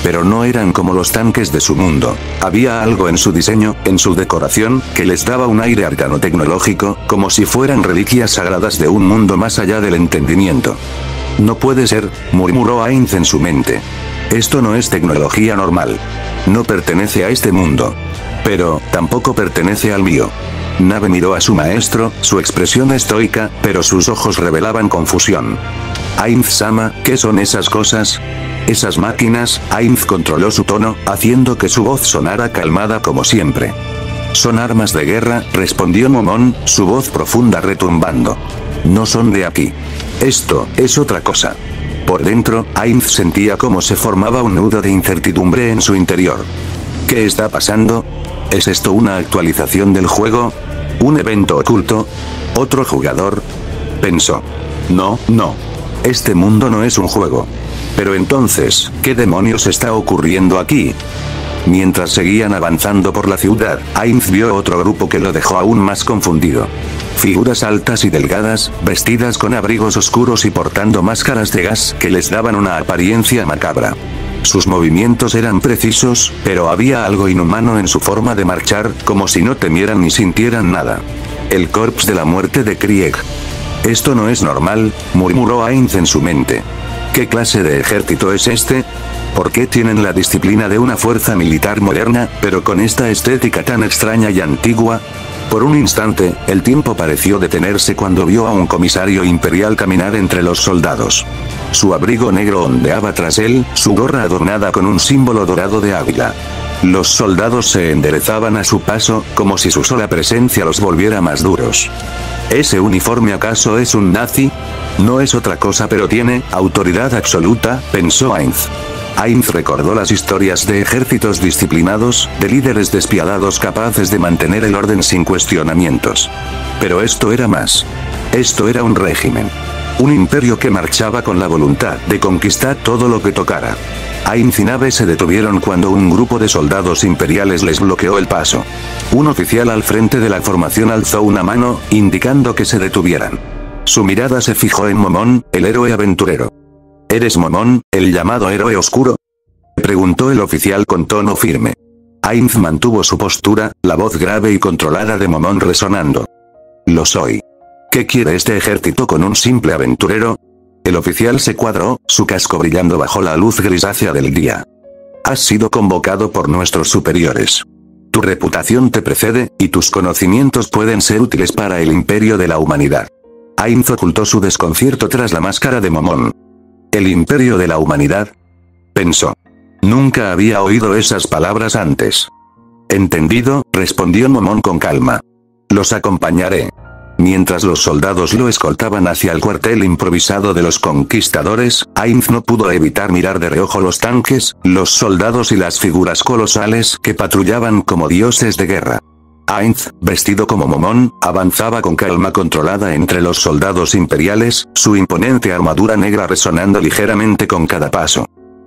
Pero no eran como los tanques de su mundo. Había algo en su diseño, en su decoración, que les daba un aire arcano-tecnológico, como si fueran reliquias sagradas de un mundo más allá del entendimiento. No puede ser, murmuró Ainz en su mente. Esto no es tecnología normal. No pertenece a este mundo. Pero, tampoco pertenece al mío. Nave miró a su maestro, su expresión estoica, pero sus ojos revelaban confusión. Ainz-sama, ¿qué son esas cosas? Esas máquinas. Ainz controló su tono, haciendo que su voz sonara calmada como siempre. Son armas de guerra, respondió Momon, su voz profunda retumbando. No son de aquí. Esto es otra cosa. Por dentro, Ainz sentía cómo se formaba un nudo de incertidumbre en su interior. ¿Qué está pasando? ¿Es esto una actualización del juego? ¿Un evento oculto? ¿Otro jugador? Pensó. No, no. Este mundo no es un juego. Pero entonces, ¿qué demonios está ocurriendo aquí? Mientras seguían avanzando por la ciudad, Ainz vio otro grupo que lo dejó aún más confundido. Figuras altas y delgadas, vestidas con abrigos oscuros y portando máscaras de gas que les daban una apariencia macabra. Sus movimientos eran precisos, pero había algo inhumano en su forma de marchar, como si no temieran ni sintieran nada. El corps de la muerte de Krieg. Esto no es normal, murmuró Ainz en su mente. ¿Qué clase de ejército es este? ¿Por qué tienen la disciplina de una fuerza militar moderna, pero con esta estética tan extraña y antigua? Por un instante, el tiempo pareció detenerse cuando vio a un comisario imperial caminar entre los soldados. Su abrigo negro ondeaba tras él, su gorra adornada con un símbolo dorado de águila. Los soldados se enderezaban a su paso, como si su sola presencia los volviera más duros. ¿Ese uniforme acaso es un nazi? No es otra cosa, pero tiene autoridad absoluta, pensó Ainz. Ainz recordó las historias de ejércitos disciplinados, de líderes despiadados capaces de mantener el orden sin cuestionamientos. Pero esto era más. Esto era un régimen. Un imperio que marchaba con la voluntad de conquistar todo lo que tocara. Ainz y Nave se detuvieron cuando un grupo de soldados imperiales les bloqueó el paso. Un oficial al frente de la formación alzó una mano, indicando que se detuvieran. Su mirada se fijó en Momon, el héroe aventurero. ¿Eres Momon, el llamado héroe oscuro?, preguntó el oficial con tono firme. Ainz mantuvo su postura, la voz grave y controlada de Momon resonando. Lo soy. ¿Qué quiere este ejército con un simple aventurero? El oficial se cuadró, su casco brillando bajo la luz grisácea del día. Has sido convocado por nuestros superiores. Tu reputación te precede, y tus conocimientos pueden ser útiles para el imperio de la humanidad. Ainz ocultó su desconcierto tras la máscara de Momon. ¿El imperio de la humanidad?, pensó. Nunca había oído esas palabras antes. Entendido, respondió Momon con calma. Los acompañaré. Mientras los soldados lo escoltaban hacia el cuartel improvisado de los conquistadores, Ainz no pudo evitar mirar de reojo los tanques, los soldados y las figuras colosales que patrullaban como dioses de guerra. Ainz, vestido como Momon, avanzaba con calma controlada entre los soldados imperiales, su imponente armadura negra resonando ligeramente con cada paso.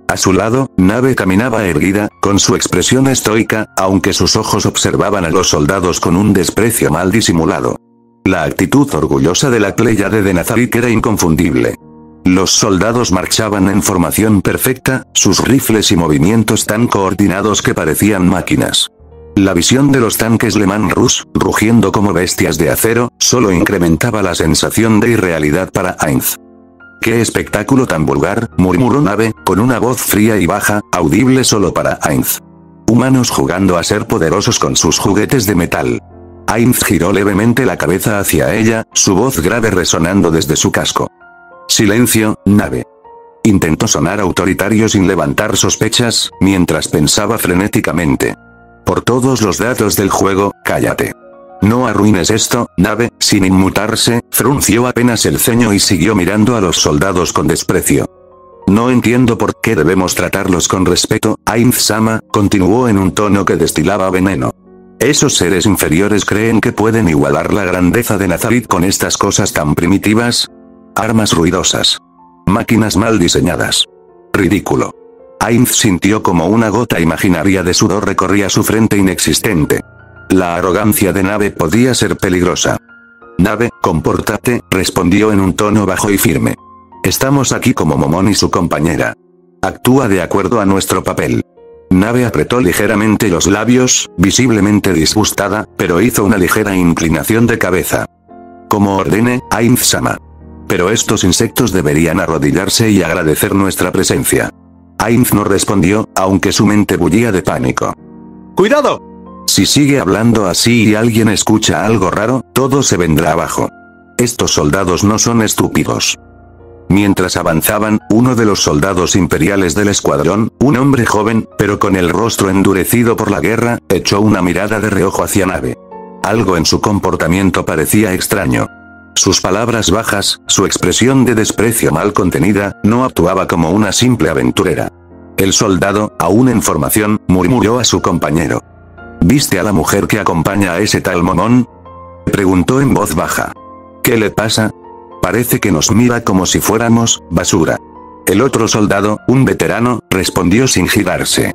A su lado, Nave caminaba erguida, con su expresión estoica, aunque sus ojos observaban a los soldados con un desprecio mal disimulado. La actitud orgullosa de la Pléyade de Nazarit era inconfundible. Los soldados marchaban en formación perfecta, sus rifles y movimientos tan coordinados que parecían máquinas. La visión de los tanques Le Mans Rouge, rugiendo como bestias de acero, solo incrementaba la sensación de irrealidad para Ainz. «¡Qué espectáculo tan vulgar!», murmuró Nave, con una voz fría y baja, audible solo para Ainz. Humanos jugando a ser poderosos con sus juguetes de metal. Ainz giró levemente la cabeza hacia ella, su voz grave resonando desde su casco. «Silencio, Nave». Intentó sonar autoritario sin levantar sospechas, mientras pensaba frenéticamente. «Por todos los datos del juego, cállate. No arruines esto, nave. Sin inmutarse, frunció apenas el ceño y siguió mirando a los soldados con desprecio. No entiendo por qué debemos tratarlos con respeto, Ainz-sama, continuó en un tono que destilaba veneno. Esos seres inferiores creen que pueden igualar la grandeza de Nazareth con estas cosas tan primitivas. Armas ruidosas. Máquinas mal diseñadas. Ridículo. Ainz sintió como una gota imaginaria de sudor recorría su frente inexistente. La arrogancia de Nave podía ser peligrosa. Nave, compórtate, respondió en un tono bajo y firme. Estamos aquí como Momon y su compañera. Actúa de acuerdo a nuestro papel. Nave apretó ligeramente los labios, visiblemente disgustada, pero hizo una ligera inclinación de cabeza. Como ordene, Ainz-sama. Pero estos insectos deberían arrodillarse y agradecer nuestra presencia. Ainz no respondió, aunque su mente bullía de pánico. ¡Cuidado! Si sigue hablando así y alguien escucha algo raro, todo se vendrá abajo. Estos soldados no son estúpidos. Mientras avanzaban, uno de los soldados imperiales del escuadrón, un hombre joven, pero con el rostro endurecido por la guerra, echó una mirada de reojo hacia Nave. Algo en su comportamiento parecía extraño. Sus palabras bajas, su expresión de desprecio mal contenida, no actuaba como una simple aventurera. El soldado, aún en formación, murmuró a su compañero. ¿Viste a la mujer que acompaña a ese tal Momon? Preguntó en voz baja. ¿Qué le pasa? Parece que nos mira como si fuéramos basura. El otro soldado, un veterano, respondió sin girarse.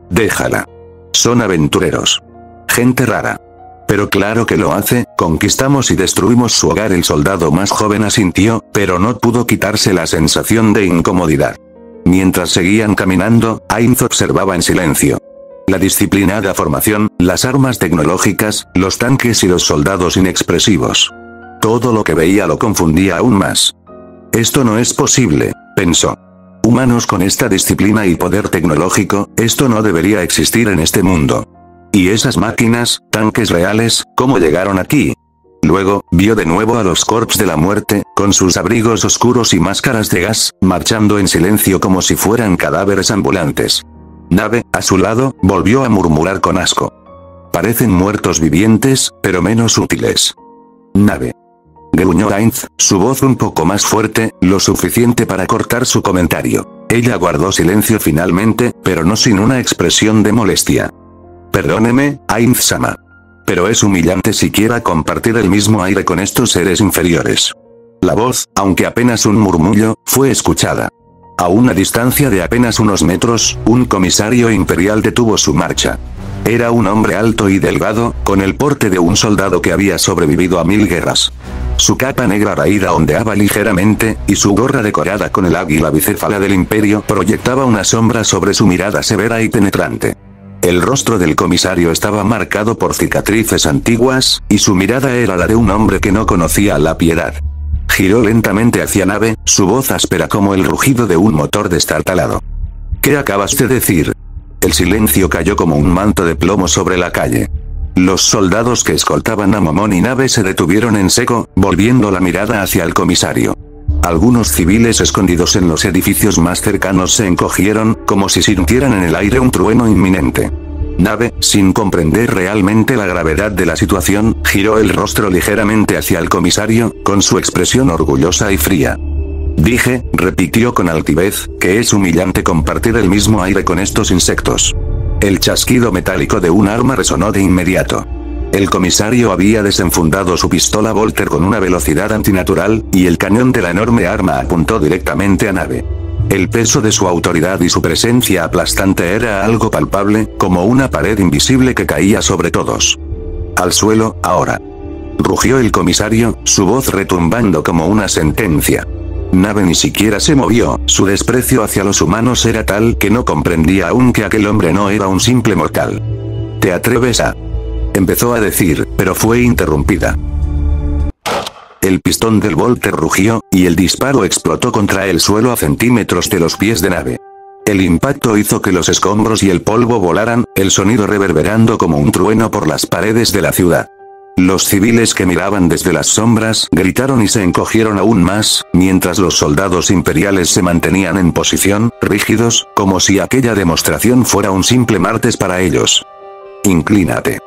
Déjala. Son aventureros. Gente rara. Pero claro que lo hace, conquistamos y destruimos su hogar. El soldado más joven asintió, pero no pudo quitarse la sensación de incomodidad. Mientras seguían caminando, Ainz observaba en silencio. La disciplinada formación, las armas tecnológicas, los tanques y los soldados inexpresivos. Todo lo que veía lo confundía aún más. Esto no es posible, pensó. Humanos con esta disciplina y poder tecnológico, esto no debería existir en este mundo. ¿Y esas máquinas, tanques reales, cómo llegaron aquí? Luego, vio de nuevo a los Corps de la Muerte, con sus abrigos oscuros y máscaras de gas, marchando en silencio como si fueran cadáveres ambulantes. Nave, a su lado, volvió a murmurar con asco. Parecen muertos vivientes, pero menos útiles. Nave. Gruñó Ainz, su voz un poco más fuerte, lo suficiente para cortar su comentario. Ella guardó silencio finalmente, pero no sin una expresión de molestia. Perdóneme, Ainz-sama. Pero es humillante siquiera compartir el mismo aire con estos seres inferiores. La voz, aunque apenas un murmullo, fue escuchada. A una distancia de apenas unos metros, un comisario imperial detuvo su marcha. Era un hombre alto y delgado, con el porte de un soldado que había sobrevivido a 1000 guerras. Su capa negra raída ondeaba ligeramente, y su gorra decorada con el águila bicéfala del imperio proyectaba una sombra sobre su mirada severa y penetrante. El rostro del comisario estaba marcado por cicatrices antiguas, y su mirada era la de un hombre que no conocía la piedad. Giró lentamente hacia Nave, su voz áspera como el rugido de un motor destartalado. ¿Qué acabas de decir? El silencio cayó como un manto de plomo sobre la calle. Los soldados que escoltaban a Momon y Nave se detuvieron en seco, volviendo la mirada hacia el comisario. Algunos civiles escondidos en los edificios más cercanos se encogieron, como si sintieran en el aire un trueno inminente. Nave, sin comprender realmente la gravedad de la situación, giró el rostro ligeramente hacia el comisario, con su expresión orgullosa y fría. Dije, repitió con altivez, que es humillante compartir el mismo aire con estos insectos. El chasquido metálico de un arma resonó de inmediato. El comisario había desenfundado su pistola Volter con una velocidad antinatural, y el cañón de la enorme arma apuntó directamente a Nave. El peso de su autoridad y su presencia aplastante era algo palpable, como una pared invisible que caía sobre todos. Al suelo, ahora. Rugió el comisario, su voz retumbando como una sentencia. Nave ni siquiera se movió, su desprecio hacia los humanos era tal que no comprendía aún que aquel hombre no era un simple mortal. ¿Te atreves a...? Empezó a decir, pero fue interrumpida. El pistón del Volter rugió, y el disparo explotó contra el suelo a centímetros de los pies de Nave. El impacto hizo que los escombros y el polvo volaran, el sonido reverberando como un trueno por las paredes de la ciudad. Los civiles que miraban desde las sombras gritaron y se encogieron aún más, mientras los soldados imperiales se mantenían en posición, rígidos, como si aquella demostración fuera un simple martes para ellos. Inclínate.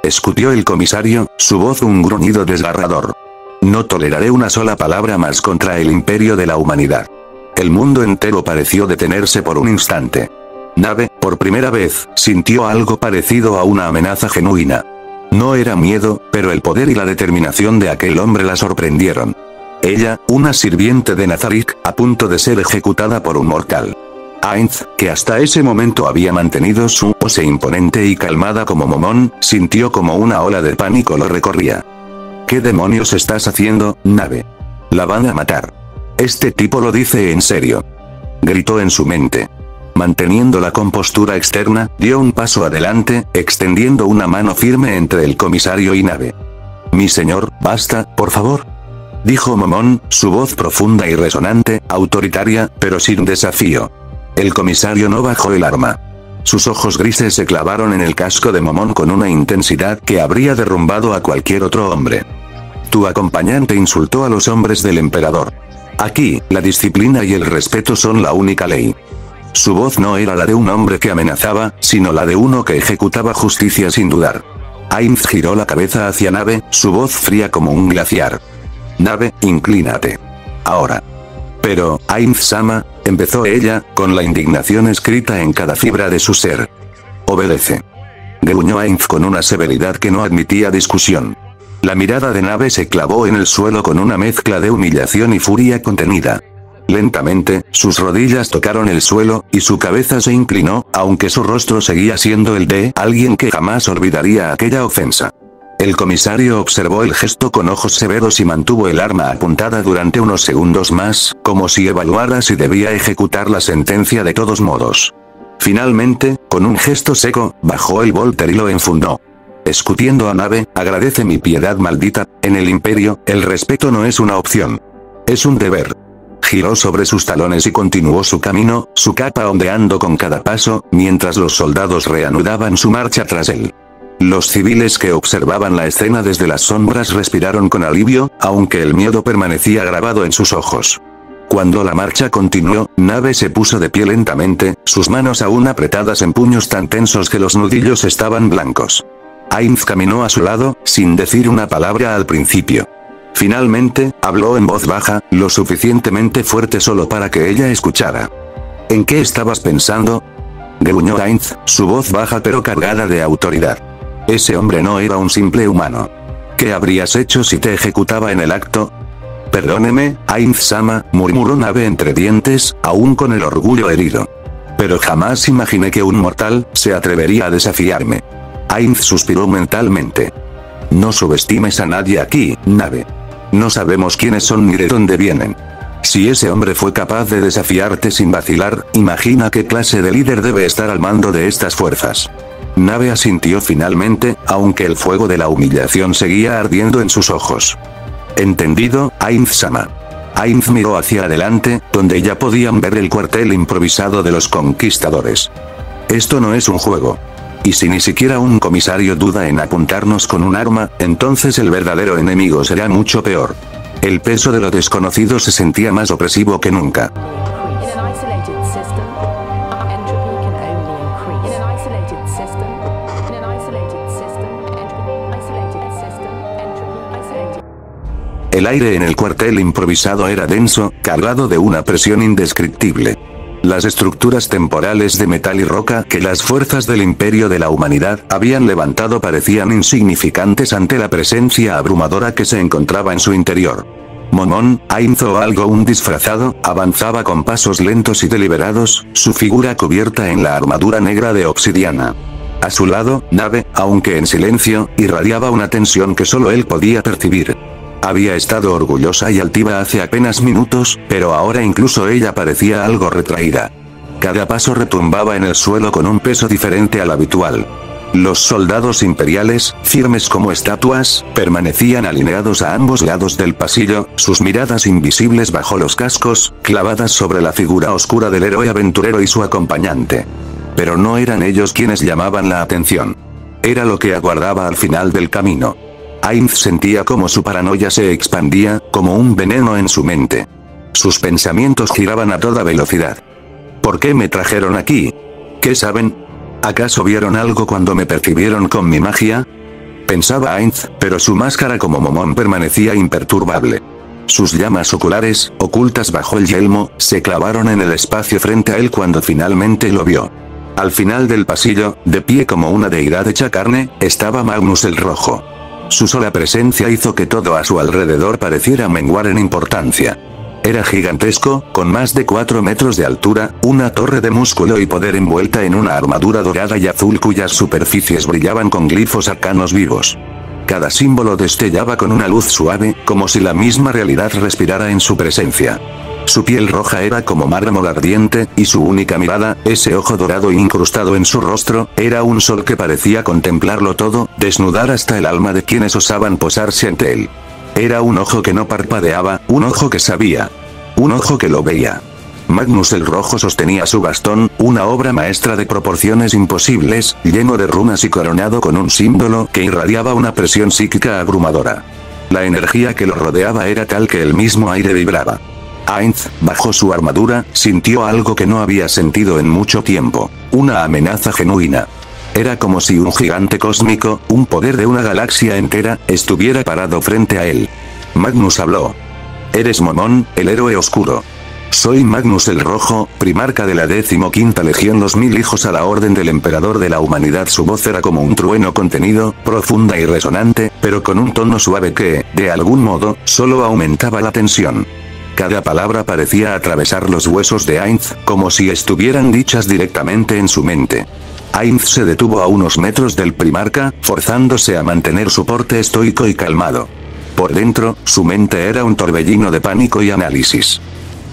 escutió el comisario, su voz un gruñido desgarrador. No toleraré una sola palabra más contra el imperio de la humanidad. El mundo entero pareció detenerse por un instante. Nave, por primera vez, sintió algo parecido a una amenaza genuina. No era miedo, pero el poder y la determinación de aquel hombre la sorprendieron. Ella, una sirviente de Nazarick, a punto de ser ejecutada por un mortal. Ainz, que hasta ese momento había mantenido su pose imponente y calmada como Momón, sintió como una ola de pánico lo recorría. ¿Qué demonios estás haciendo, Nave? La van a matar. Este tipo lo dice en serio. Gritó en su mente. Manteniendo la compostura externa, dio un paso adelante, extendiendo una mano firme entre el comisario y Nave. Mi señor, basta, por favor. Dijo Momón, su voz profunda y resonante, autoritaria, pero sin desafío. El comisario no bajó el arma. Sus ojos grises se clavaron en el casco de Momón con una intensidad que habría derrumbado a cualquier otro hombre. Tu acompañante insultó a los hombres del emperador. Aquí, la disciplina y el respeto son la única ley. Su voz no era la de un hombre que amenazaba, sino la de uno que ejecutaba justicia sin dudar. Ainz giró la cabeza hacia Nave, su voz fría como un glaciar. Nave, inclínate. Ahora. Pero, Ainz-sama, empezó ella, con la indignación escrita en cada fibra de su ser. Obedece. Gruñó Ainz con una severidad que no admitía discusión. La mirada de Nave se clavó en el suelo con una mezcla de humillación y furia contenida. Lentamente, sus rodillas tocaron el suelo, y su cabeza se inclinó, aunque su rostro seguía siendo el de alguien que jamás olvidaría aquella ofensa. El comisario observó el gesto con ojos severos y mantuvo el arma apuntada durante unos segundos más, como si evaluara si debía ejecutar la sentencia de todos modos. Finalmente, con un gesto seco, bajó el volter y lo enfundó. Escutiendo a Nave, agradece mi piedad maldita, en el imperio, el respeto no es una opción. Es un deber. Giró sobre sus talones y continuó su camino, su capa ondeando con cada paso, mientras los soldados reanudaban su marcha tras él. Los civiles que observaban la escena desde las sombras respiraron con alivio, aunque el miedo permanecía grabado en sus ojos. Cuando la marcha continuó, Nave se puso de pie lentamente, sus manos aún apretadas en puños tan tensos que los nudillos estaban blancos. Ainz caminó a su lado, sin decir una palabra al principio. Finalmente, habló en voz baja, lo suficientemente fuerte solo para que ella escuchara. ¿En qué estabas pensando? Gruñó Ainz, su voz baja pero cargada de autoridad. Ese hombre no era un simple humano. ¿Qué habrías hecho si te ejecutaba en el acto? Perdóneme, Ainz-sama, murmuró Nave entre dientes, aún con el orgullo herido. Pero jamás imaginé que un mortal se atrevería a desafiarme. Ainz suspiró mentalmente. No subestimes a nadie aquí, Nave. No sabemos quiénes son ni de dónde vienen. Si ese hombre fue capaz de desafiarte sin vacilar, imagina qué clase de líder debe estar al mando de estas fuerzas. Nave asintió finalmente, aunque el fuego de la humillación seguía ardiendo en sus ojos. Entendido, Ainz-sama. Ainz miró hacia adelante, donde ya podían ver el cuartel improvisado de los conquistadores. Esto no es un juego. Y si ni siquiera un comisario duda en apuntarnos con un arma, entonces el verdadero enemigo será mucho peor. El peso de lo desconocido se sentía más opresivo que nunca. El aire en el cuartel improvisado era denso, cargado de una presión indescriptible. Las estructuras temporales de metal y roca que las fuerzas del imperio de la humanidad habían levantado parecían insignificantes ante la presencia abrumadora que se encontraba en su interior. Momón, Ainz o algo un disfrazado, avanzaba con pasos lentos y deliberados, su figura cubierta en la armadura negra de obsidiana. A su lado, Nave, aunque en silencio, irradiaba una tensión que solo él podía percibir. Había estado orgullosa y altiva hace apenas minutos, pero ahora incluso ella parecía algo retraída. Cada paso retumbaba en el suelo con un peso diferente al habitual. Los soldados imperiales, firmes como estatuas, permanecían alineados a ambos lados del pasillo, sus miradas invisibles bajo los cascos, clavadas sobre la figura oscura del héroe aventurero y su acompañante. Pero no eran ellos quienes llamaban la atención. Era lo que aguardaba al final del camino. Ainz sentía como su paranoia se expandía, como un veneno en su mente. Sus pensamientos giraban a toda velocidad. ¿Por qué me trajeron aquí? ¿Qué saben? ¿Acaso vieron algo cuando me percibieron con mi magia? pensaba Ainz, pero su máscara como Momón permanecía imperturbable. Sus llamas oculares, ocultas bajo el yelmo, se clavaron en el espacio frente a él cuando finalmente lo vio. Al final del pasillo, de pie como una deidad hecha carne, estaba Magnus el Rojo. Su sola presencia hizo que todo a su alrededor pareciera menguar en importancia. Era gigantesco, con más de 4 metros de altura, una torre de músculo y poder envuelta en una armadura dorada y azul cuyas superficies brillaban con glifos arcanos vivos. Cada símbolo destellaba con una luz suave, como si la misma realidad respirara en su presencia. Su piel roja era como mármol ardiente, y su única mirada, ese ojo dorado incrustado en su rostro, era un sol que parecía contemplarlo todo, desnudar hasta el alma de quienes osaban posarse ante él. Era un ojo que no parpadeaba, un ojo que sabía. Un ojo que lo veía. Magnus el Rojo sostenía su bastón, una obra maestra de proporciones imposibles, lleno de runas y coronado con un símbolo que irradiaba una presión psíquica abrumadora. La energía que lo rodeaba era tal que el mismo aire vibraba. Ainz, bajo su armadura, sintió algo que no había sentido en mucho tiempo, una amenaza genuina. Era como si un gigante cósmico, un poder de una galaxia entera, estuviera parado frente a él. Magnus habló. Eres Momón, el héroe oscuro. Soy Magnus el Rojo, primarca de la 15ª Legión, los 1000 hijos a la orden del emperador de la humanidad. Su voz era como un trueno contenido, profunda y resonante, pero con un tono suave que, de algún modo, solo aumentaba la tensión. Cada palabra parecía atravesar los huesos de Ainz, como si estuvieran dichas directamente en su mente. Ainz se detuvo a unos metros del primarca, forzándose a mantener su porte estoico y calmado. Por dentro, su mente era un torbellino de pánico y análisis.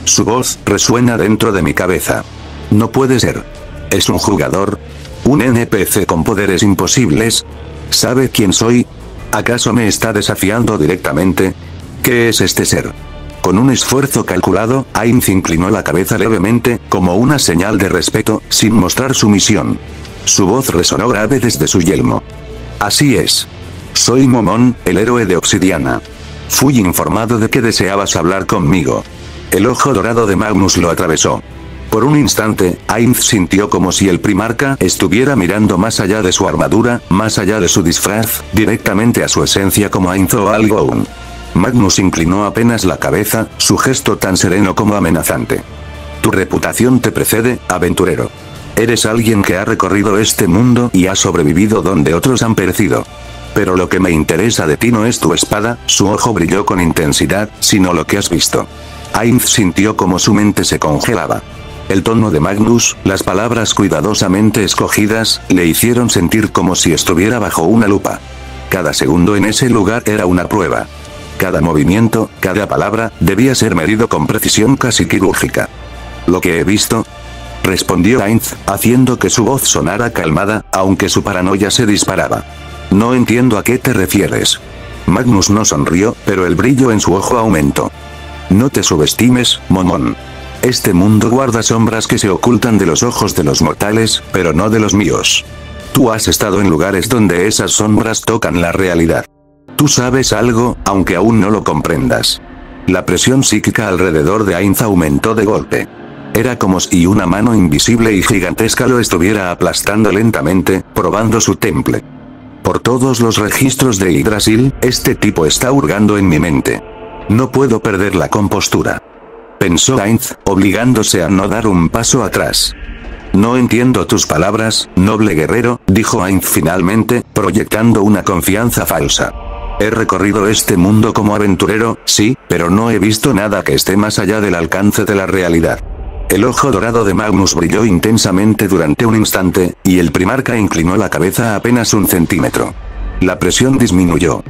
Su voz resuena dentro de mi cabeza. No puede ser. ¿Es un jugador? ¿Un NPC con poderes imposibles? ¿Sabe quién soy? ¿Acaso me está desafiando directamente? ¿Qué es este ser? Con un esfuerzo calculado, Ainz inclinó la cabeza levemente, como una señal de respeto, sin mostrar sumisión. Su voz resonó grave desde su yelmo. Así es. Soy Momón, el héroe de Obsidiana. Fui informado de que deseabas hablar conmigo. El ojo dorado de Magnus lo atravesó. Por un instante, Ainz sintió como si el primarca estuviera mirando más allá de su armadura, más allá de su disfraz, directamente a su esencia como Ainz o Algoun. Magnus inclinó apenas la cabeza, su gesto tan sereno como amenazante. Tu reputación te precede, aventurero. Eres alguien que ha recorrido este mundo y ha sobrevivido donde otros han perecido. Pero lo que me interesa de ti no es tu espada, su ojo brilló con intensidad, sino lo que has visto. Ainz sintió como su mente se congelaba. El tono de Magnus, las palabras cuidadosamente escogidas, le hicieron sentir como si estuviera bajo una lupa. Cada segundo en ese lugar era una prueba. Cada movimiento, cada palabra, debía ser medido con precisión casi quirúrgica. ¿Lo que he visto? Respondió Ainz, haciendo que su voz sonara calmada, aunque su paranoia se disparaba. No entiendo a qué te refieres. Magnus no sonrió, pero el brillo en su ojo aumentó. No te subestimes, Momón. Este mundo guarda sombras que se ocultan de los ojos de los mortales, pero no de los míos. Tú has estado en lugares donde esas sombras tocan la realidad. Tú sabes algo, aunque aún no lo comprendas. La presión psíquica alrededor de Ainz aumentó de golpe. Era como si una mano invisible y gigantesca lo estuviera aplastando lentamente, probando su temple. Por todos los registros de Yggdrasil, este tipo está hurgando en mi mente. No puedo perder la compostura. Pensó Ainz, obligándose a no dar un paso atrás. No entiendo tus palabras, noble guerrero, dijo Ainz finalmente, proyectando una confianza falsa. He recorrido este mundo como aventurero, sí, pero no he visto nada que esté más allá del alcance de la realidad. El ojo dorado de Magnus brilló intensamente durante un instante, y el primarca inclinó la cabeza apenas un centímetro. La presión disminuyó.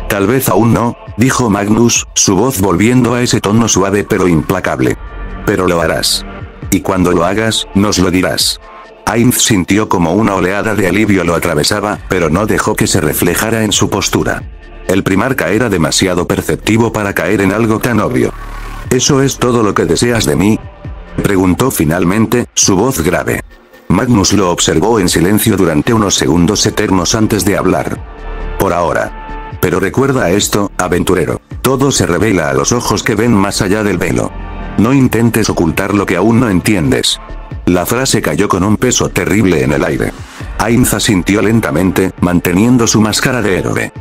Tal vez aún no, dijo Magnus, su voz volviendo a ese tono suave pero implacable. Pero lo harás. Y cuando lo hagas, nos lo dirás. Ainz sintió como una oleada de alivio lo atravesaba, pero no dejó que se reflejara en su postura. El primarca era demasiado perceptivo para caer en algo tan obvio. ¿Eso es todo lo que deseas de mí?, preguntó finalmente, su voz grave. Magnus lo observó en silencio durante unos segundos eternos antes de hablar. Por ahora. Pero recuerda esto, aventurero. Todo se revela a los ojos que ven más allá del velo. No intentes ocultar lo que aún no entiendes. La frase cayó con un peso terrible en el aire. Ainz asintió lentamente, manteniendo su máscara de héroe.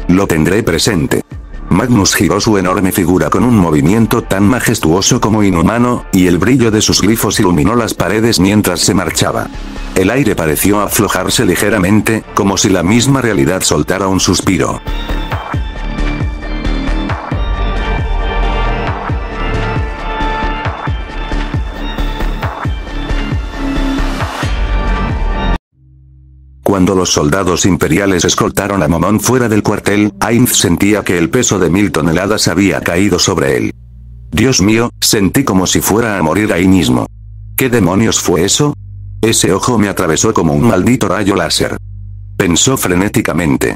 Lo tendré presente. Magnus giró su enorme figura con un movimiento tan majestuoso como inhumano, y el brillo de sus glifos iluminó las paredes mientras se marchaba. El aire pareció aflojarse ligeramente, como si la misma realidad soltara un suspiro. Cuando los soldados imperiales escoltaron a Momon fuera del cuartel, Ainz sentía que el peso de 1000 toneladas había caído sobre él. Dios mío, sentí como si fuera a morir ahí mismo. ¿Qué demonios fue eso? Ese ojo me atravesó como un maldito rayo láser. Pensó frenéticamente.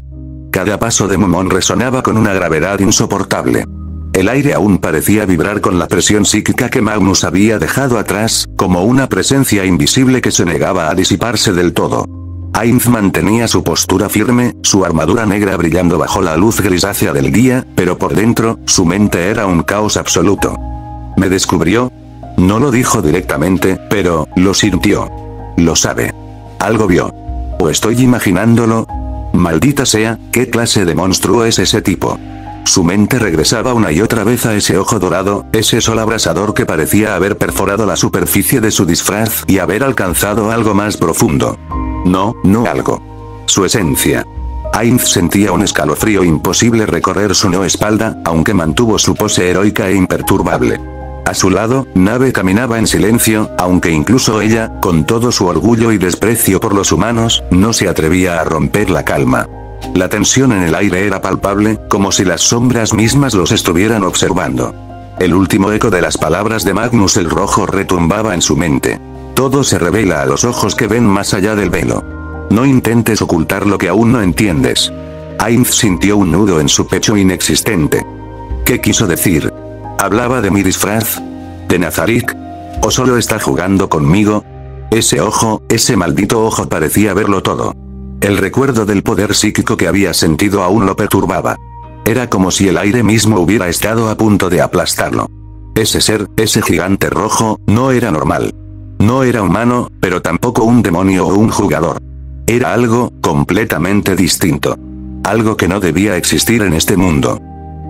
Cada paso de Momon resonaba con una gravedad insoportable. El aire aún parecía vibrar con la presión psíquica que Magnus había dejado atrás, como una presencia invisible que se negaba a disiparse del todo. Ainz mantenía su postura firme, su armadura negra brillando bajo la luz grisácea del día, pero por dentro, su mente era un caos absoluto. ¿Me descubrió? No lo dijo directamente, pero, lo sintió. Lo sabe. Algo vio. ¿O estoy imaginándolo? Maldita sea, ¿qué clase de monstruo es ese tipo? Su mente regresaba una y otra vez a ese ojo dorado, ese sol abrasador que parecía haber perforado la superficie de su disfraz y haber alcanzado algo más profundo. No algo. Su esencia. Ainz sentía un escalofrío imposible recorrer su espalda, aunque mantuvo su pose heroica e imperturbable. A su lado, Nave caminaba en silencio, aunque incluso ella, con todo su orgullo y desprecio por los humanos, no se atrevía a romper la calma. La tensión en el aire era palpable, como si las sombras mismas los estuvieran observando. El último eco de las palabras de Magnus el Rojo retumbaba en su mente. Todo se revela a los ojos que ven más allá del velo. No intentes ocultar lo que aún no entiendes. Ainz sintió un nudo en su pecho inexistente. ¿Qué quiso decir? ¿Hablaba de mi disfraz? ¿De Nazarik? ¿O solo está jugando conmigo? Ese ojo, ese maldito ojo parecía verlo todo. El recuerdo del poder psíquico que había sentido aún lo perturbaba. Era como si el aire mismo hubiera estado a punto de aplastarlo. Ese ser, ese gigante rojo, no era normal. No era humano, pero tampoco un demonio o un jugador. Era algo, completamente distinto. Algo que no debía existir en este mundo.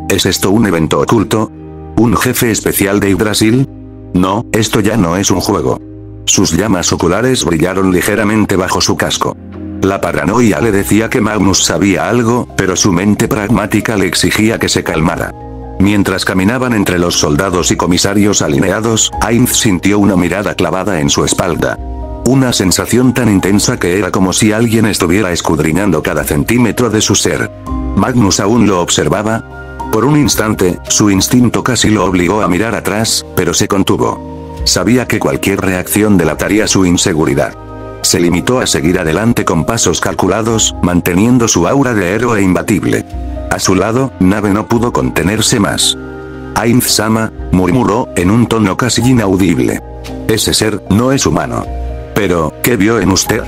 ¿Es esto un evento oculto? ¿Un jefe especial de Yggdrasil? No, esto ya no es un juego. Sus llamas oculares brillaron ligeramente bajo su casco. La paranoia le decía que Magnus sabía algo, pero su mente pragmática le exigía que se calmara. Mientras caminaban entre los soldados y comisarios alineados, Ainz sintió una mirada clavada en su espalda. Una sensación tan intensa que era como si alguien estuviera escudriñando cada centímetro de su ser. Magnus aún lo observaba. Por un instante, su instinto casi lo obligó a mirar atrás, pero se contuvo. Sabía que cualquier reacción delataría su inseguridad. Se limitó a seguir adelante con pasos calculados, manteniendo su aura de héroe imbatible. A su lado, Nave no pudo contenerse más. Ainz-sama, murmuró, en un tono casi inaudible. Ese ser, no es humano. Pero, ¿qué vio en usted?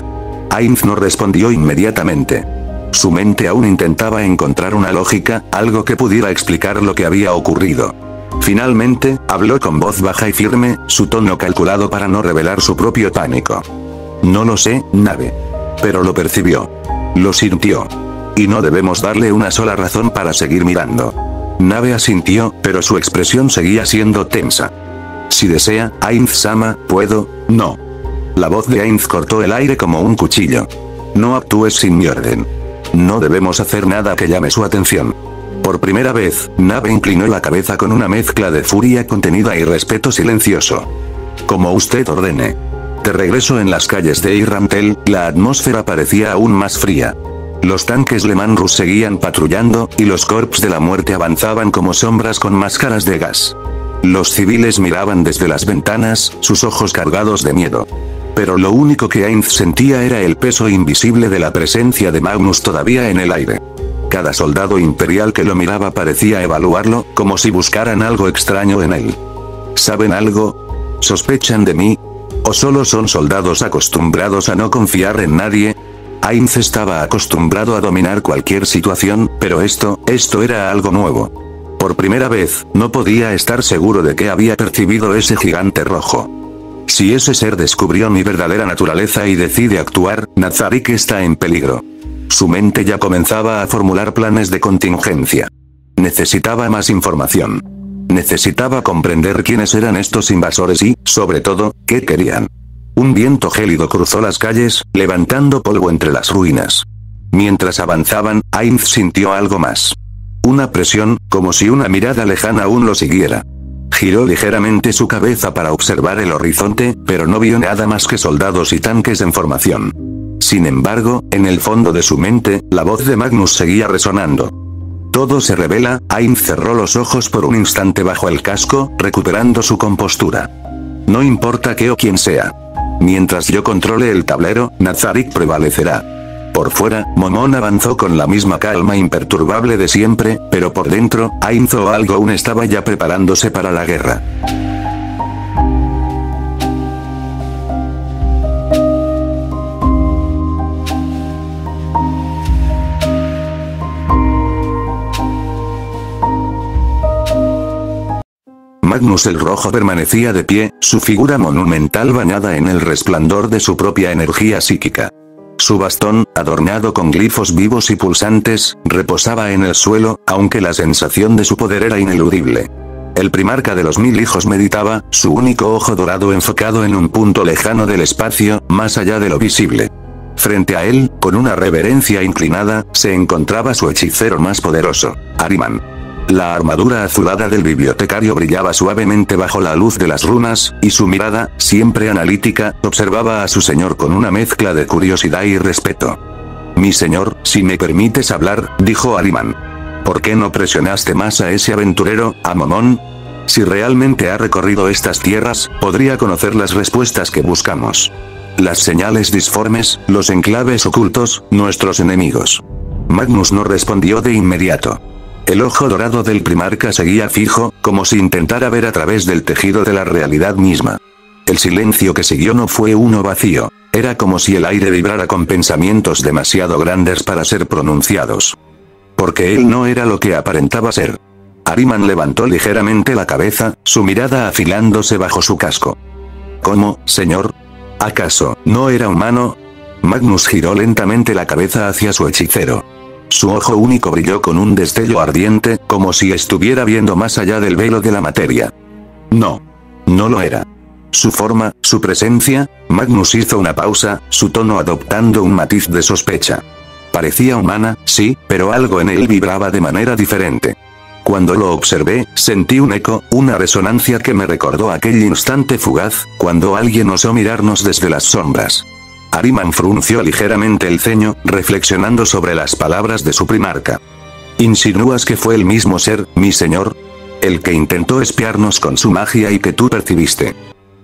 Ainz no respondió inmediatamente. Su mente aún intentaba encontrar una lógica, algo que pudiera explicar lo que había ocurrido. Finalmente, habló con voz baja y firme, su tono calculado para no revelar su propio pánico. No lo sé, Nave. Pero lo percibió. Lo sintió. Y no debemos darle una sola razón para seguir mirando. Nave asintió, pero su expresión seguía siendo tensa. Si desea, Ainz-sama, puedo, no. La voz de Ainz cortó el aire como un cuchillo. No actúes sin mi orden. No debemos hacer nada que llame su atención. Por primera vez, Nave inclinó la cabeza con una mezcla de furia contenida y respeto silencioso. Como usted ordene. De regreso en las calles de Irrantel, la atmósfera parecía aún más fría. Los tanques Lemanrus seguían patrullando, y los corps de la muerte avanzaban como sombras con máscaras de gas. Los civiles miraban desde las ventanas, sus ojos cargados de miedo. Pero lo único que Ainz sentía era el peso invisible de la presencia de Magnus todavía en el aire. Cada soldado imperial que lo miraba parecía evaluarlo, como si buscaran algo extraño en él. ¿Saben algo? ¿Sospechan de mí? ¿O solo son soldados acostumbrados a no confiar en nadie? Ainz estaba acostumbrado a dominar cualquier situación, pero esto era algo nuevo. Por primera vez, no podía estar seguro de qué había percibido ese gigante rojo. Si ese ser descubrió mi verdadera naturaleza y decide actuar, Nazarik está en peligro. Su mente ya comenzaba a formular planes de contingencia. Necesitaba más información. Necesitaba comprender quiénes eran estos invasores y, sobre todo, qué querían. Un viento gélido cruzó las calles, levantando polvo entre las ruinas. Mientras avanzaban, Ainz sintió algo más. Una presión, como si una mirada lejana aún lo siguiera. Giró ligeramente su cabeza para observar el horizonte, pero no vio nada más que soldados y tanques en formación. Sin embargo, en el fondo de su mente, la voz de Magnus seguía resonando. Todo se revela. Ainz cerró los ojos por un instante bajo el casco, recuperando su compostura. No importa qué o quién sea. Mientras yo controle el tablero, Nazarik prevalecerá. Por fuera, Momon avanzó con la misma calma imperturbable de siempre, pero por dentro, Ainz o algo aún estaba ya preparándose para la guerra. Magnus el Rojo permanecía de pie, su figura monumental bañada en el resplandor de su propia energía psíquica. Su bastón, adornado con glifos vivos y pulsantes, reposaba en el suelo, aunque la sensación de su poder era ineludible. El primarca de los 1000 hijos meditaba, su único ojo dorado enfocado en un punto lejano del espacio, más allá de lo visible. Frente a él, con una reverencia inclinada, se encontraba su hechicero más poderoso, Ahriman. La armadura azulada del bibliotecario brillaba suavemente bajo la luz de las runas, y su mirada, siempre analítica, observaba a su señor con una mezcla de curiosidad y respeto. Mi señor, si me permites hablar, dijo Ahriman. ¿Por qué no presionaste más a ese aventurero, a Momon? Si realmente ha recorrido estas tierras, podría conocer las respuestas que buscamos. Las señales disformes, los enclaves ocultos, nuestros enemigos. Magnus no respondió de inmediato. El ojo dorado del primarca seguía fijo, como si intentara ver a través del tejido de la realidad misma. El silencio que siguió no fue uno vacío. Era como si el aire vibrara con pensamientos demasiado grandes para ser pronunciados. Porque él no era lo que aparentaba ser. Ahriman levantó ligeramente la cabeza, su mirada afilándose bajo su casco. ¿Cómo, señor? ¿Acaso no era humano? Magnus giró lentamente la cabeza hacia su hechicero. Su ojo único brilló con un destello ardiente, como si estuviera viendo más allá del velo de la materia. No. No lo era. Su forma, su presencia. Magnus hizo una pausa, su tono adoptando un matiz de sospecha. Parecía humana, sí, pero algo en él vibraba de manera diferente. Cuando lo observé, sentí un eco, una resonancia que me recordó aquel instante fugaz, cuando alguien osó mirarnos desde las sombras. Ahriman frunció ligeramente el ceño, reflexionando sobre las palabras de su primarca. ¿Insinúas que fue el mismo ser, mi señor? El que intentó espiarnos con su magia y que tú percibiste.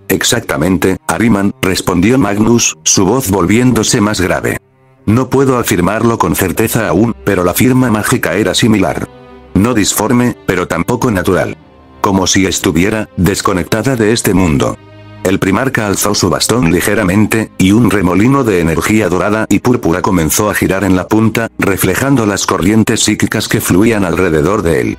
Exactamente, Ahriman, respondió Magnus, su voz volviéndose más grave. No puedo afirmarlo con certeza aún, pero la firma mágica era similar. No disforme, pero tampoco natural. Como si estuviera desconectada de este mundo. El primarca alzó su bastón ligeramente, y un remolino de energía dorada y púrpura comenzó a girar en la punta, reflejando las corrientes psíquicas que fluían alrededor de él.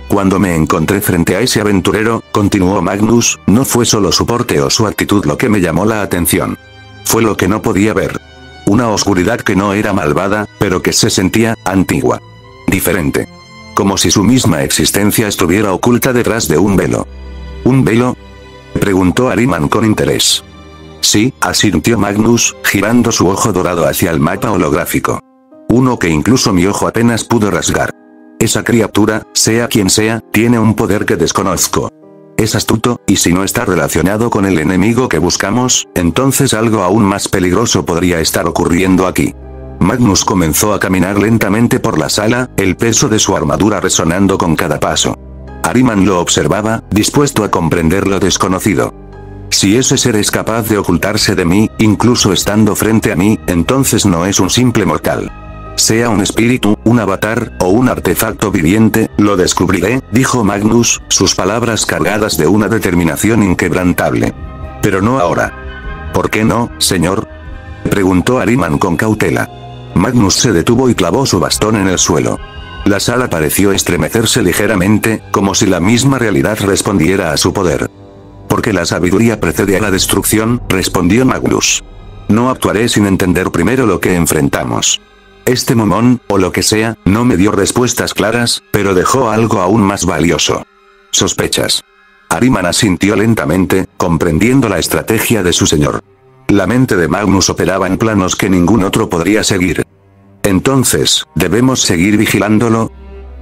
Cuando me encontré frente a ese aventurero, continuó Magnus, no fue solo su porte o su actitud lo que me llamó la atención. Fue lo que no podía ver. Una oscuridad que no era malvada, pero que se sentía antigua. Diferente. Como si su misma existencia estuviera oculta detrás de un velo. ¿Un velo? Preguntó Ahriman con interés. Sí, asintió Magnus, girando su ojo dorado hacia el mapa holográfico. Uno que incluso mi ojo apenas pudo rasgar. Esa criatura, sea quien sea, tiene un poder que desconozco. Es astuto, y si no está relacionado con el enemigo que buscamos, entonces algo aún más peligroso podría estar ocurriendo aquí. Magnus comenzó a caminar lentamente por la sala, el peso de su armadura resonando con cada paso. Ahriman lo observaba, dispuesto a comprender lo desconocido. Si ese ser es capaz de ocultarse de mí, incluso estando frente a mí, entonces no es un simple mortal. Sea un espíritu, un avatar, o un artefacto viviente, lo descubriré, dijo Magnus, sus palabras cargadas de una determinación inquebrantable. Pero no ahora. ¿Por qué no, señor? Preguntó Ahriman con cautela. Magnus se detuvo y clavó su bastón en el suelo. La sala pareció estremecerse ligeramente, como si la misma realidad respondiera a su poder. Porque la sabiduría precede a la destrucción, respondió Magnus. No actuaré sin entender primero lo que enfrentamos. Este momón, o lo que sea, no me dio respuestas claras, pero dejó algo aún más valioso. Sospechas. Ahriman asintió lentamente, comprendiendo la estrategia de su señor. La mente de Magnus operaba en planos que ningún otro podría seguir. Entonces, ¿debemos seguir vigilándolo?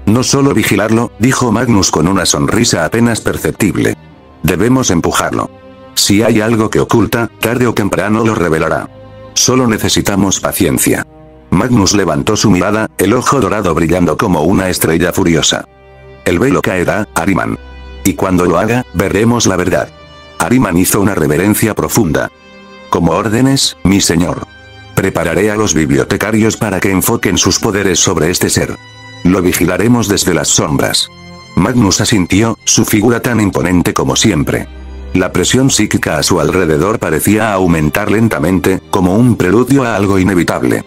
No solo vigilarlo, dijo Magnus con una sonrisa apenas perceptible. Debemos empujarlo. Si hay algo que oculta, tarde o temprano lo revelará. Solo necesitamos paciencia. Magnus levantó su mirada, el ojo dorado brillando como una estrella furiosa. El velo caerá, Ahriman. Y cuando lo haga, veremos la verdad. Ahriman hizo una reverencia profunda. Como órdenes, mi señor. Prepararé a los bibliotecarios para que enfoquen sus poderes sobre este ser. Lo vigilaremos desde las sombras. Magnus asintió, su figura tan imponente como siempre. La presión psíquica a su alrededor parecía aumentar lentamente, como un preludio a algo inevitable.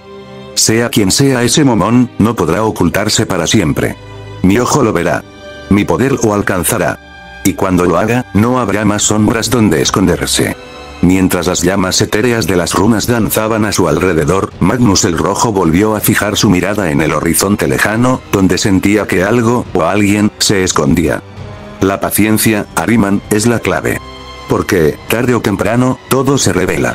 Sea quien sea ese momón, no podrá ocultarse para siempre. Mi ojo lo verá. Mi poder lo alcanzará. Y cuando lo haga, no habrá más sombras donde esconderse. Mientras las llamas etéreas de las runas danzaban a su alrededor, Magnus el Rojo volvió a fijar su mirada en el horizonte lejano, donde sentía que algo, o alguien, se escondía. La paciencia, Ahriman, es la clave. Porque, tarde o temprano, todo se revela.